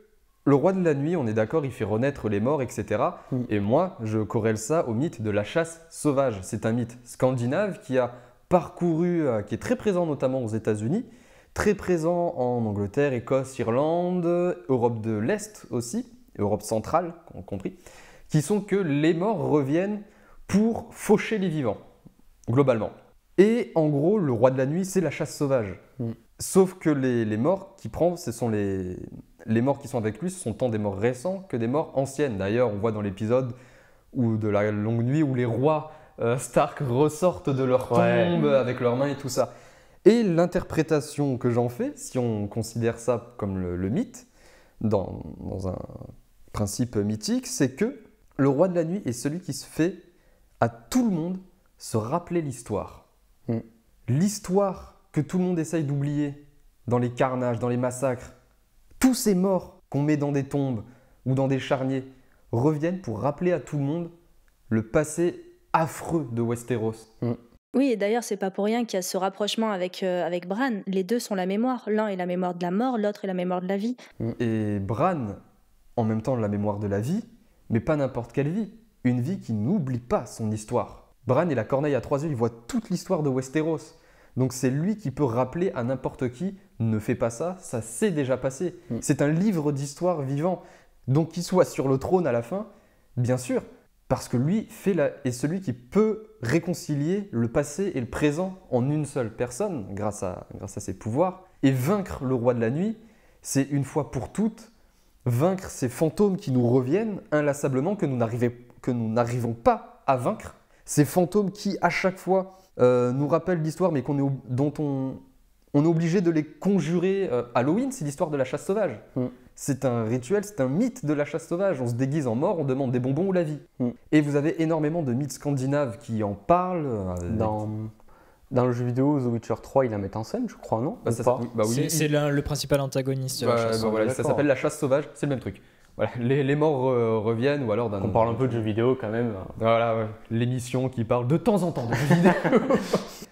le roi de la nuit, on est d'accord, il fait renaître les morts, etc. Et moi, je corrèle ça au mythe de la chasse sauvage. C'est un mythe scandinave qui a parcouru, qui est très présent notamment aux États-Unis, très présent en Angleterre, Écosse, Irlande, Europe de l'Est aussi, Europe centrale, compris, qui sont que les morts reviennent pour faucher les vivants, globalement. Et en gros, le roi de la nuit, c'est la chasse sauvage. Sauf que les morts qu'il prend, ce sont les morts qui sont avec lui, ce sont tant des morts récents que des morts anciennes. D'ailleurs, on voit dans l'épisode de la longue nuit où les rois Stark ressortent de leur tombe avec leurs mains et tout ça. Et l'interprétation que j'en fais, si on considère ça comme le mythe, dans un principe mythique, c'est que le roi de la nuit est celui qui se fait à tout le monde se rappeler l'histoire. L'histoire que tout le monde essaye d'oublier dans les carnages, dans les massacres. Tous ces morts qu'on met dans des tombes ou dans des charniers reviennent pour rappeler à tout le monde le passé affreux de Westeros. Oui, et d'ailleurs, c'est pas pour rien qu'il y a ce rapprochement avec Bran. Les deux sont la mémoire. L'un est la mémoire de la mort, l'autre est la mémoire de la vie. Et Bran, en même temps, la mémoire de la vie, mais pas n'importe quelle vie. Une vie qui n'oublie pas son histoire. Bran est la corneille à 3 yeux, il voit toute l'histoire de Westeros. Donc c'est lui qui peut rappeler à n'importe qui, ne fais pas ça, ça s'est déjà passé. C'est un livre d'histoire vivant. Donc qu'il soit sur le trône à la fin, bien sûr, parce que lui est celui qui peut réconcilier le passé et le présent en une seule personne, grâce à ses pouvoirs. Et vaincre le roi de la nuit, c'est une fois pour toutes, vaincre ces fantômes qui nous reviennent inlassablement, que nous n'arrivons pas à vaincre. Ces fantômes qui, à chaque fois, nous rappellent l'histoire, mais dont on est obligé de les conjurer. Halloween, c'est l'histoire de la chasse sauvage. C'est un rituel, c'est un mythe de la chasse sauvage. On se déguise en mort, on demande des bonbons ou la vie. Et vous avez énormément de mythes scandinaves qui en parlent. Dans le jeu vidéo The Witcher 3, ils la mettent en scène, je crois, non? Bah, Ou pas oui. C'est le principal antagoniste. de la chasse. Voilà, ça d'accord. s'appelle la chasse sauvage, c'est le même truc. Voilà, les morts reviennent, ou alors On parle un peu de jeux vidéo quand même. Voilà, ouais. L'émission qui parle de temps en temps de jeux vidéo.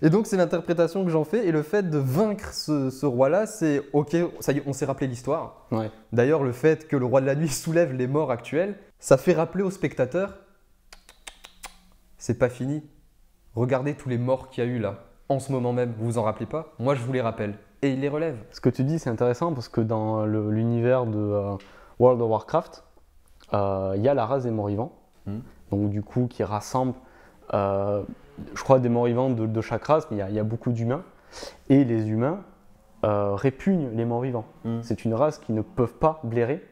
Et donc c'est l'interprétation que j'en fais, et le fait de vaincre ce roi-là, c'est ok, ça y est, on s'est rappelé l'histoire. Ouais. D'ailleurs, le fait que le roi de la nuit soulève les morts actuels, ça fait rappeler aux spectateurs, c'est pas fini. Regardez tous les morts qu'il y a eu là, en ce moment même, vous vous en rappelez pas? Moi je vous les rappelle, et il les relève. Ce que tu dis, c'est intéressant parce que dans l'univers de World of Warcraft, il y a la race des morts-vivants, donc du coup qui rassemble, je crois, des morts-vivants de chaque race, mais il y a beaucoup d'humains, et les humains répugnent les morts-vivants. C'est une race qui ne peuvent pas blairer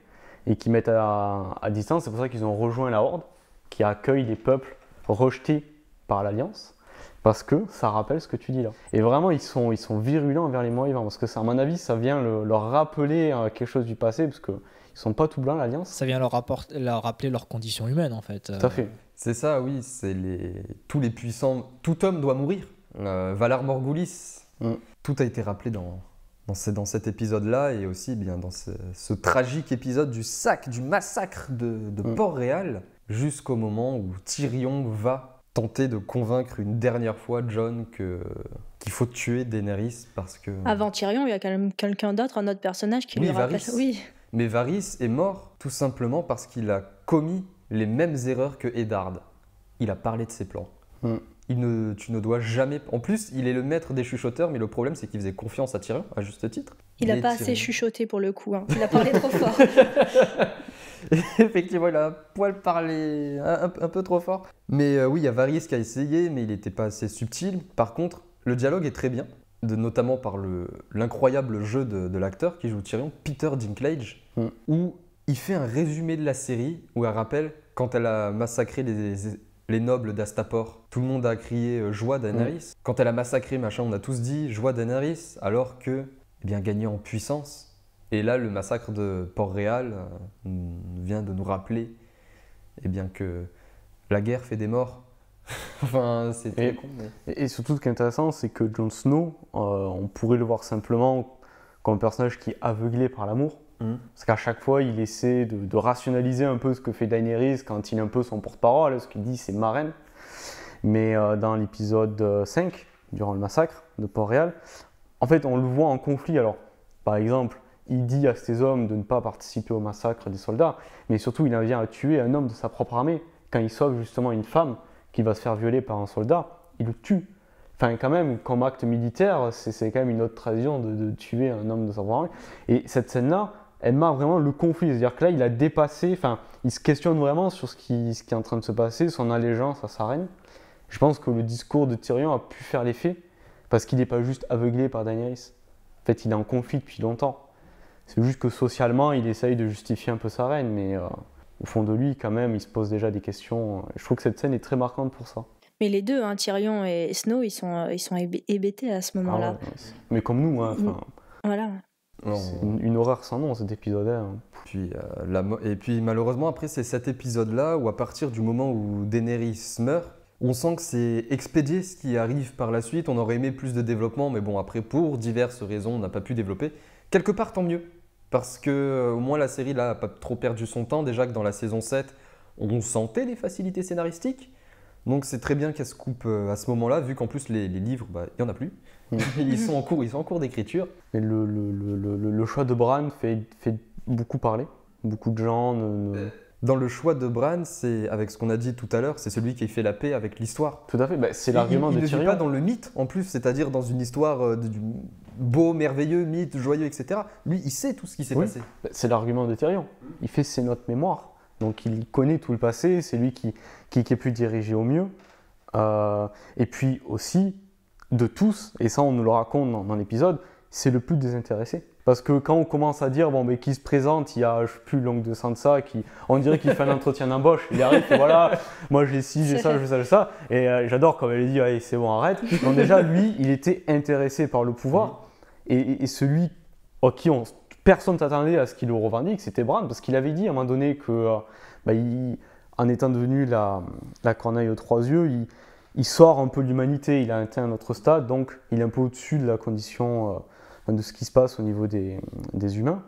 et qui mettent à distance. C'est pour ça qu'ils ont rejoint la Horde, qui accueille les peuples rejetés par l'Alliance, parce que ça rappelle ce que tu dis là. Et vraiment, ils sont virulents envers les morts-vivants, parce que ça, à mon avis, ça vient leur rappeler quelque chose du passé, parce que sont pas tout blancs, l'Alliance. Ça vient leur rappeler leurs conditions humaines, en fait. Tout à fait. C'est ça, oui, c'est tous les puissants. Tout homme doit mourir. Valar Morghulis, tout a été rappelé dans cet épisode-là et aussi bien dans ce tragique épisode du massacre de Port-Réal, jusqu'au moment où Tyrion va tenter de convaincre une dernière fois Jon qu'il faut tuer Daenerys parce que... Avant Tyrion, il y a quand même quelqu'un d'autre, un autre personnage qui Oui, lui rappelle. Varys. Oui. Mais Varys est mort tout simplement parce qu'il a commis les mêmes erreurs que Eddard. Il a parlé de ses plans. Tu ne dois jamais... En plus, il est le maître des chuchoteurs, mais le problème, c'est qu'il faisait confiance à Tyrion, à juste titre. Il n'a Mais pas Tyrion- assez chuchoté pour le coup. Hein. Il a parlé trop fort. Effectivement, il a un poil parlé un peu trop fort. Mais oui, il y a Varys qui a essayé, mais il n'était pas assez subtil. Par contre, le dialogue est très bien, notamment par l'incroyable jeu de l'acteur qui joue Tyrion, Peter Dinklage, où il fait un résumé de la série, où elle rappelle quand elle a massacré les nobles d'Astapor. Tout le monde a crié joie Daenerys. Quand elle a massacré, machin, on a tous dit joie Daenerys, alors que, eh bien, gagner en puissance. Et là, le massacre de Port-Réal vient de nous rappeler eh bien, que la guerre fait des morts. Enfin, c'est très con. Mais... Et surtout, ce qui est intéressant, c'est que Jon Snow, on pourrait le voir simplement comme un personnage qui est aveuglé par l'amour. Parce qu'à chaque fois, il essaie de rationaliser un peu ce que fait Daenerys quand il est un peu son porte-parole. Ce qu'il dit, c'est ma reine. Mais dans l'épisode 5, durant le massacre de Port-Réal, en fait, on le voit en conflit. Alors, par exemple, il dit à ses hommes de ne pas participer au massacre des soldats, mais surtout, il en vient à tuer un homme de sa propre armée. Quand il sauve justement une femme qui va se faire violer par un soldat, il le tue. Enfin, quand même, comme acte militaire, c'est quand même une autre tradition de tuer un homme de sa propre armée. Et cette scène-là, elle marque vraiment le conflit. C'est-à-dire que là, il a dépassé, enfin, il se questionne vraiment sur ce qui est en train de se passer, son allégeance à sa reine. Je pense que le discours de Tyrion a pu faire l'effet, parce qu'il n'est pas juste aveuglé par Daenerys. En fait, il est en conflit depuis longtemps. C'est juste que socialement, il essaye de justifier un peu sa reine, mais au fond de lui, quand même, il se pose déjà des questions. Je trouve que cette scène est très marquante pour ça. Mais les deux, hein, Tyrion et Snow, ils sont hébétés à ce moment-là. Ah ouais, mais comme nous, hein, Voilà. c'est une horreur sans nom, cet épisode. Hein. Et puis malheureusement, après, c'est cet épisode-là où à partir du moment où Daenerys meurt, on sent que c'est expédié ce qui arrive par la suite. On aurait aimé plus de développement, mais bon, après, pour diverses raisons, on n'a pas pu développer. Quelque part, tant mieux. Parce que au moins la série là n'a pas trop perdu son temps. Déjà que dans la saison 7, on sentait les facilités scénaristiques. Donc c'est très bien qu'elle se coupe à ce moment-là, vu qu'en plus les livres, il n'y en a plus. Ils sont en cours d'écriture. Mais le choix de Bran fait beaucoup parler. Beaucoup de gens Dans le choix de Bran, c'est avec ce qu'on a dit tout à l'heure, c'est celui qui fait la paix avec l'histoire. Tout à fait, c'est l'argument de Il ne Tyrion. vit pas dans le mythe en plus, c'est-à-dire dans une histoire du beau, merveilleux, mythe, joyeux, etc. Lui, il sait tout ce qui s'est passé. C'est l'argument de Tyrion. Il fait ses notes mémoire. Donc il connaît tout le passé, c'est lui qui est plus dirigé au mieux. Et puis aussi, de tous, et ça on nous le raconte dans l'épisode, c'est le plus désintéressé. Parce que quand on commence à dire, bon, mais qui se présente, il y a, je sais plus, l'oncle de Sansa, on dirait qu'il fait un entretien d'embauche. Il arrive et voilà, moi j'ai ci, j'ai ça, j'ai ça, j'ai ça. Et j'adore quand elle dit, allez, c'est bon, arrête. Donc déjà, lui, il était intéressé par le pouvoir. Et celui qui personne ne s'attendait à ce qu'il le revendique, c'était Bran, parce qu'il avait dit à un moment donné que, en étant devenu la corneille aux trois yeux, il sort un peu de l'humanité, il a atteint un autre stade, donc il est un peu au-dessus de la condition de ce qui se passe au niveau des humains.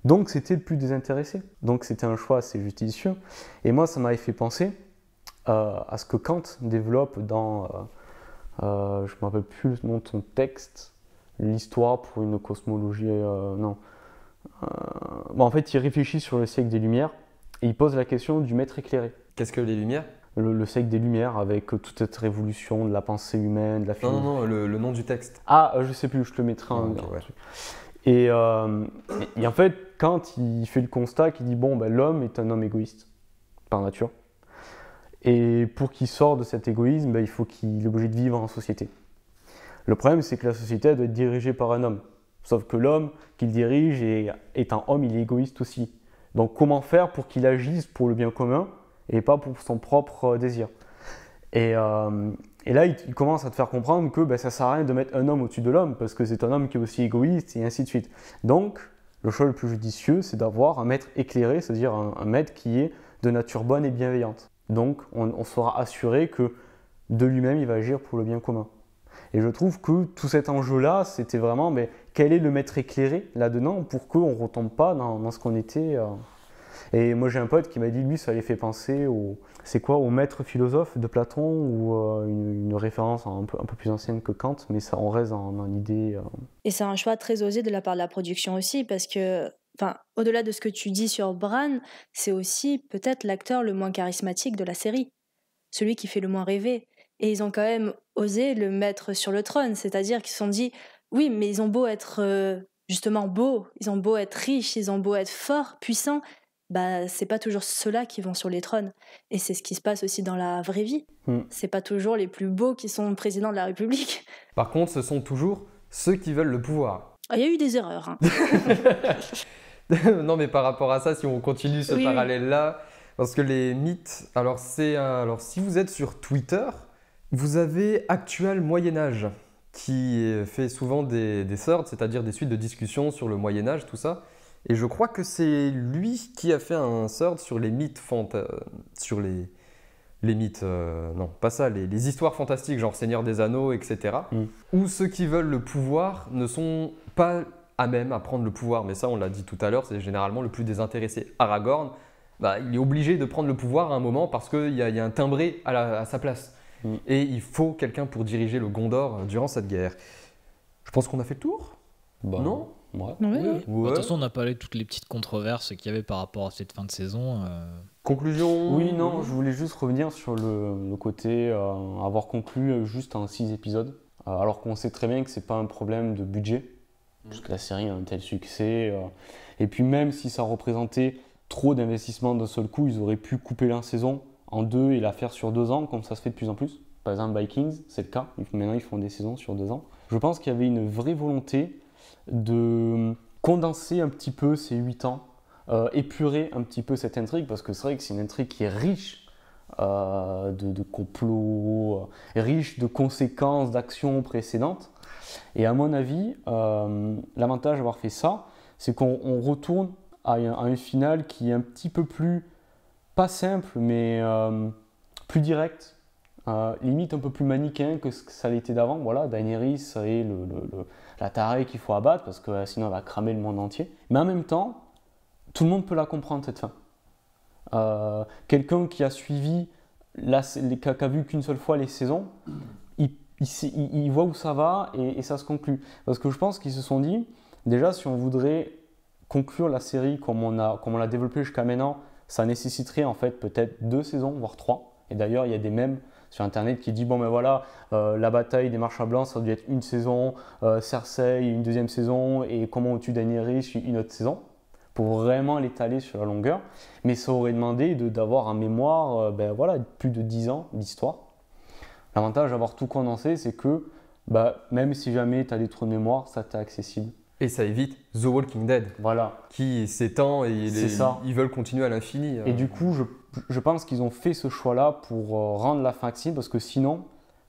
Donc c'était le plus désintéressé. Donc c'était un choix assez judicieux. Et moi, ça m'avait fait penser à ce que Kant développe dans, je ne me rappelle plus le nom de son texte, l'histoire pour une cosmologie, en fait, il réfléchit sur le siècle des Lumières et il pose la question du maître éclairé. Qu'est-ce que les Lumières ? Le siècle des Lumières avec toute cette révolution de la pensée humaine, de la philosophie. Non, le nom du texte. Ah, je sais plus, je te le mettrai en Okay, ouais. Et en fait, quand il fait le constat, qu'il dit l'homme est un homme égoïste par nature. Et pour qu'il sorte de cet égoïsme, il faut qu'il est obligé de vivre en société. Le problème, c'est que la société elle doit être dirigée par un homme. Sauf que l'homme qu'il dirige est un homme, il est égoïste aussi. Donc comment faire pour qu'il agisse pour le bien commun et pas pour son propre désir. Et là, il commence à te faire comprendre que ça ne sert à rien de mettre un homme au-dessus de l'homme, parce que c'est un homme qui est aussi égoïste, et ainsi de suite. Donc, Le choix le plus judicieux, c'est d'avoir un maître éclairé, c'est-à-dire un maître qui est de nature bonne et bienveillante. Donc, on sera assuré que de lui-même, il va agir pour le bien commun. Et je trouve que tout cet enjeu-là, c'était vraiment, mais quel est le maître éclairé là-dedans pour qu'on ne retombe pas dans ce qu'on était. Et moi, j'ai un pote qui m'a dit, lui, ça lui fait penser au maître philosophe de Platon ou une référence un peu plus ancienne que Kant, mais ça, on reste dans l'idée. Et c'est un choix très osé de la part de la production aussi, parce que, enfin, au-delà de ce que tu dis sur Bran, c'est aussi peut-être l'acteur le moins charismatique de la série, celui qui fait le moins rêver. Et ils ont quand même osé le mettre sur le trône, c'est-à-dire qu'ils se sont dit, oui, mais ils ont beau être justement beaux, ils ont beau être riches, ils ont beau être forts, puissants, bah c'est pas toujours ceux-là qui vont sur les trônes. Et c'est ce qui se passe aussi dans la vraie vie. C'est pas toujours les plus beaux qui sont présidents de la République. Par contre, ce sont toujours ceux qui veulent le pouvoir. Ah, il y a eu des erreurs. Hein. Non, mais par rapport à ça, si on continue ce parallèle-là, parce que les mythes, alors si vous êtes sur Twitter, vous avez Actual Moyen-Âge, qui fait souvent des threads, c'est-à-dire des suites de discussions sur le Moyen-Âge, tout ça. Et je crois que c'est lui qui a fait un thread sur les mythes sur les mythes, non, pas ça, les histoires fantastiques, genre Seigneur des Anneaux, etc. Où ceux qui veulent le pouvoir ne sont pas à même à prendre le pouvoir. Mais ça, on l'a dit tout à l'heure, c'est généralement le plus désintéressé. Aragorn, il est obligé de prendre le pouvoir à un moment parce qu'il y a un timbré à sa place. Et il faut quelqu'un pour diriger le Gondor durant cette guerre. Je pense qu'on a fait le tour. Non ? Ouais. De toute façon, on a parlé de toutes les petites controverses qu'il y avait par rapport à cette fin de saison. Conclusion ? Oui, non, je voulais juste revenir sur le côté avoir conclu juste en 6 épisodes, alors qu'on sait très bien que c'est pas un problème de budget, puisque la série a un tel succès. Et puis même si ça représentait trop d'investissement d'un seul coup, ils auraient pu couper la saison en 2 et la faire sur 2 ans, comme ça se fait de plus en plus. Par exemple, Vikings, c'est le cas. Maintenant, ils font des saisons sur 2 ans. Je pense qu'il y avait une vraie volonté de condenser un petit peu ces 8 ans, épurer un petit peu cette intrigue, parce que c'est vrai que c'est une intrigue qui est riche de complots, riche de conséquences d'actions précédentes. Et à mon avis, l'avantage d'avoir fait ça, c'est qu'on retourne à un final qui est un petit peu plus, pas simple, mais plus direct, limite un peu plus manichéen que ce que ça l'était d'avant. Voilà, Daenerys est la tarée qu'il faut abattre parce que sinon elle va cramer le monde entier. Mais en même temps, tout le monde peut la comprendre cette fin. Quelqu'un qui a suivi, qui a vu qu'une seule fois les saisons, il voit où ça va et ça se conclut. Parce que je pense qu'ils se sont dit, déjà si on voudrait conclure la série comme on l'a développée jusqu'à maintenant, ça nécessiterait en fait peut-être 2 saisons, voire 3. Et d'ailleurs, il y a des mèmes sur internet qui disent bon ben voilà, la bataille des marchands blancs ça doit être une saison, Cersei une 2e saison et comment on tue Daenerys une autre saison, pour vraiment l'étaler sur la longueur. Mais ça aurait demandé d'avoir en mémoire plus de 10 ans d'histoire. L'avantage d'avoir tout condensé, c'est que même si jamais tu as des trous de mémoire, ça t'est accessible. Et ça évite The Walking Dead, qui s'étend et ils veulent continuer à l'infini. Et du coup, je pense qu'ils ont fait ce choix-là pour rendre la fin accessible, parce que sinon,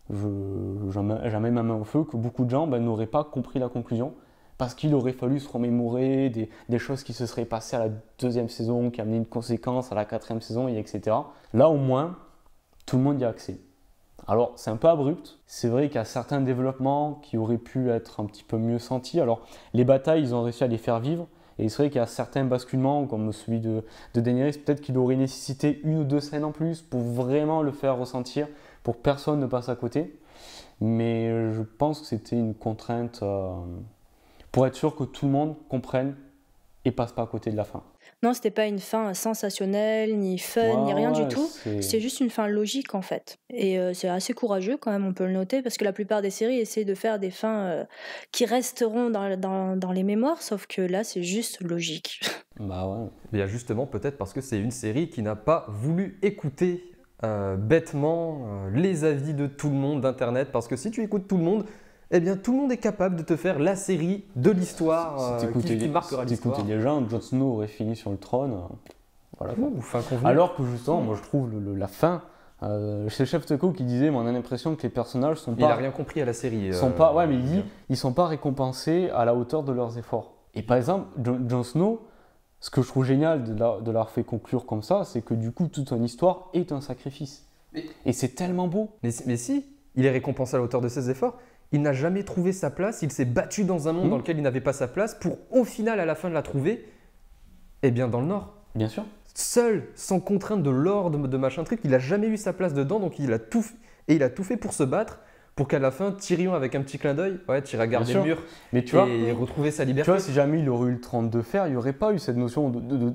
jamais ma main au feu, que beaucoup de gens n'auraient pas compris la conclusion, parce qu'il aurait fallu se remémorer des choses qui se seraient passées à la 2e saison, qui amenaient une conséquence à la 4e saison, etc. Là, au moins, tout le monde y a accès. Alors, c'est un peu abrupt. C'est vrai qu'il y a certains développements qui auraient pu être un petit peu mieux sentis. Alors, les batailles, ils ont réussi à les faire vivre. Et c'est vrai qu'il y a certains basculements, comme celui de Daenerys, peut-être qu'il aurait nécessité 1 ou 2 scènes en plus pour vraiment le faire ressentir, pour que personne ne passe à côté. Mais je pense que c'était une contrainte pour être sûr que tout le monde comprenne et passe pas à côté de la fin. Non, c'était pas une fin sensationnelle, ni fun, ni rien du tout. C'était juste une fin logique en fait. Et c'est assez courageux quand même, on peut le noter, parce que la plupart des séries essaient de faire des fins qui resteront dans les mémoires, sauf que là, c'est juste logique. Bah ouais. Il y a justement peut-être parce que c'est une série qui n'a pas voulu écouter bêtement les avis de tout le monde d'Internet, parce que si tu écoutes tout le monde, eh bien, tout le monde est capable de te faire la série de l'histoire qui marquera l'histoire. Si t'écoutais les gens, Jon Snow aurait fini sur le trône. Voilà. Fin convenue. Alors que justement, moi je trouve la fin, c'est Chef Teco qui disait, mais on a l'impression que les personnages sont pas... Il n'a rien compris à la série. Mais il dit, ils sont pas récompensés à la hauteur de leurs efforts. Et par exemple, Jon Snow, ce que je trouve génial de l'avoir fait conclure comme ça, c'est que du coup, toute son histoire est un sacrifice. Et c'est tellement beau. Mais si, il est récompensé à la hauteur de ses efforts. Il n'a jamais trouvé sa place, il s'est battu dans un monde dans lequel il n'avait pas sa place pour, au final, à la fin de la trouver, eh bien dans le Nord. Bien sûr. Seul, sans contrainte de l'ordre, de machin truc, il n'a jamais eu sa place dedans, donc il a tout fait pour se battre, pour qu'à la fin, Tyrion, avec un petit clin d'œil, t'iras garder le mur Mais tu vois, et retrouver sa tu liberté. vois, si jamais il aurait eu le 32 fer, il n'y aurait pas eu cette notion de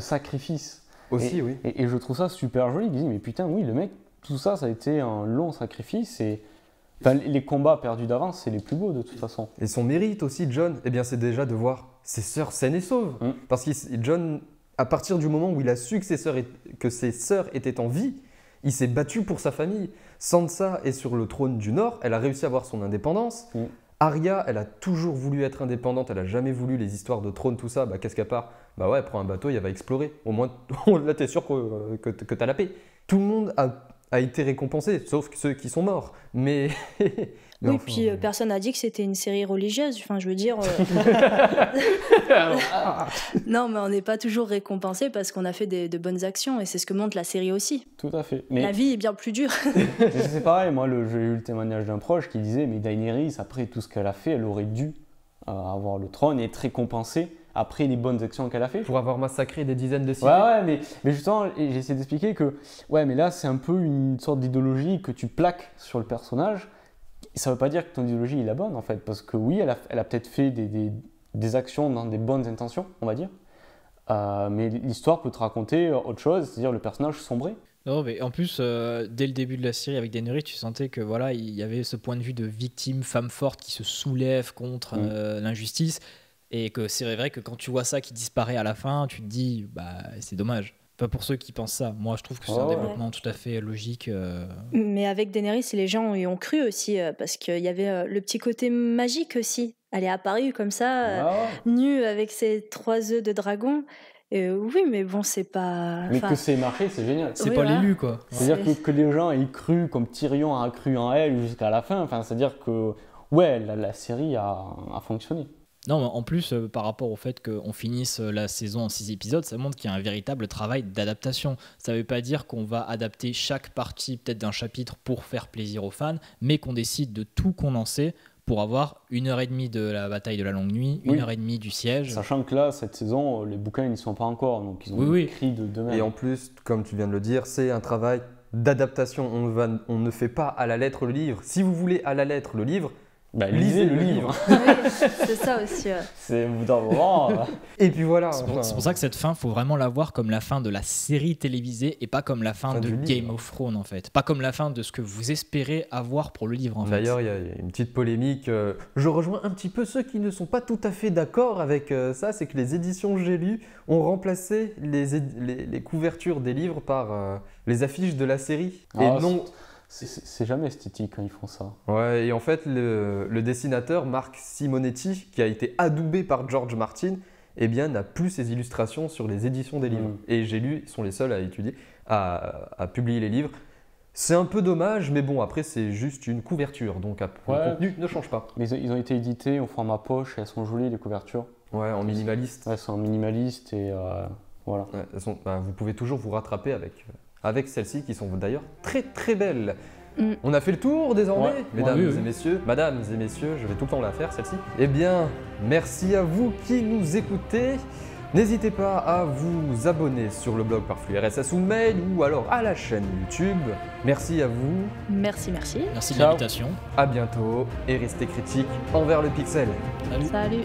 sacrifice. Aussi, oui. Et je trouve ça super joli. Il dit, mais putain, oui, le mec, tout ça, ça a été un long sacrifice. Et enfin, les combats perdus d'avance, c'est les plus beaux de toute façon. Et son mérite aussi, Jon, eh bien, c'est déjà de voir ses sœurs saines et sauves. Parce que Jon, à partir du moment où il a su que ses sœurs étaient en vie, il s'est battu pour sa famille. Sansa est sur le trône du Nord, elle a réussi à avoir son indépendance. Arya, elle a toujours voulu être indépendante, elle a jamais voulu les histoires de trône, tout ça. Bah, qu'est-ce qu'à part ? Bah ouais, prends un bateau et elle va explorer. Au moins, là, t'es sûr que t'as la paix. Tout le monde a été récompensé, sauf ceux qui sont morts. Mais oui, puis personne n'a dit que c'était une série religieuse. Enfin, je veux dire. Non, mais on n'est pas toujours récompensé parce qu'on a fait de bonnes actions et c'est ce que montre la série aussi. Tout à fait. Mais la vie est bien plus dure. c'est pareil, moi j'ai eu le témoignage d'un proche qui disait mais Daenerys, après tout ce qu'elle a fait, elle aurait dû avoir le trône et être récompensée après les bonnes actions qu'elle a fait. Pour avoir massacré des dizaines de cités. Ouais, mais justement, j'ai essayé d'expliquer que ouais, mais là c'est un peu une sorte d'idéologie que tu plaques sur le personnage. Ça veut pas dire que ton idéologie est la bonne en fait, parce que oui, elle a peut-être fait des actions dans des bonnes intentions, on va dire, mais l'histoire peut te raconter autre chose, c'est-à-dire le personnage sombré. Non, mais en plus, dès le début de la série avec Daenerys, tu sentais que voilà, il y avait ce point de vue de victime, femme forte qui se soulève contre l'injustice, et que c'est vrai que quand tu vois ça qui disparaît à la fin, tu te dis bah c'est dommage. Pas pour ceux qui pensent ça. Moi, je trouve que c'est un développement tout à fait logique. Mais avec Daenerys, les gens y ont cru aussi, parce qu'il y avait le petit côté magique aussi. Elle est apparue comme ça, nue avec ses 3 œufs de dragon. Oui, mais bon, c'est pas... Mais que c'est marqué, c'est génial. C'est pas l'élu, quoi. C'est-à-dire que les gens aient cru, comme Tyrion a cru en elle jusqu'à la fin. Enfin, c'est-à-dire que, ouais, la série a fonctionné. Non, mais en plus, par rapport au fait qu'on finisse la saison en 6 épisodes, ça montre qu'il y a un véritable travail d'adaptation. Ça ne veut pas dire qu'on va adapter chaque partie peut-être d'un chapitre pour faire plaisir aux fans, mais qu'on décide de tout condenser pour avoir 1h30 de la bataille de la longue nuit, 1h30 du siège. Sachant que là, cette saison, les bouquins, ils n'y sont pas encore, donc ils ont écrit de demain. Et en plus, comme tu viens de le dire, c'est un travail d'adaptation. On ne fait pas à la lettre le livre. Si vous voulez à la lettre le livre, lisez le livre. Oui, c'est ça aussi. C'est au bout d'un moment. Et puis voilà. C'est pour ça que cette fin, faut vraiment la voir comme la fin de la série télévisée et pas comme la fin de Game of Thrones en fait. Pas comme la fin de ce que vous espérez avoir pour le livre en fait. D'ailleurs, il y a une petite polémique. Je rejoins un petit peu ceux qui ne sont pas tout à fait d'accord avec ça. C'est que les éditions J'ai lu ont remplacé les couvertures des livres par les affiches de la série. Et non. C'est jamais esthétique quand ils font ça. Ouais, et en fait, le dessinateur Marc Simonetti, qui a été adoubé par George Martin, eh bien, n'a plus ses illustrations sur les éditions des livres. Et J'ai lu, ils sont les seuls à étudier, à publier les livres. C'est un peu dommage, mais bon, après, c'est juste une couverture, donc le contenu ne change pas. Mais ils ont été édités au format poche et elles sont jolies, les couvertures. Ouais, en minimaliste. Ouais, elles sont en minimaliste et voilà. Ouais, vous pouvez toujours vous rattraper avec celles-ci qui sont d'ailleurs très très belles. On a fait le tour désormais, mesdames et messieurs. Madames et messieurs, je vais tout le temps la faire celle-ci. Eh bien, merci à vous qui nous écoutez. N'hésitez pas à vous abonner sur le blog par flux RSS ou mail ou alors à la chaîne YouTube. Merci à vous. Merci. Merci de l'invitation. À bientôt et restez critiques envers le pixel. Salut.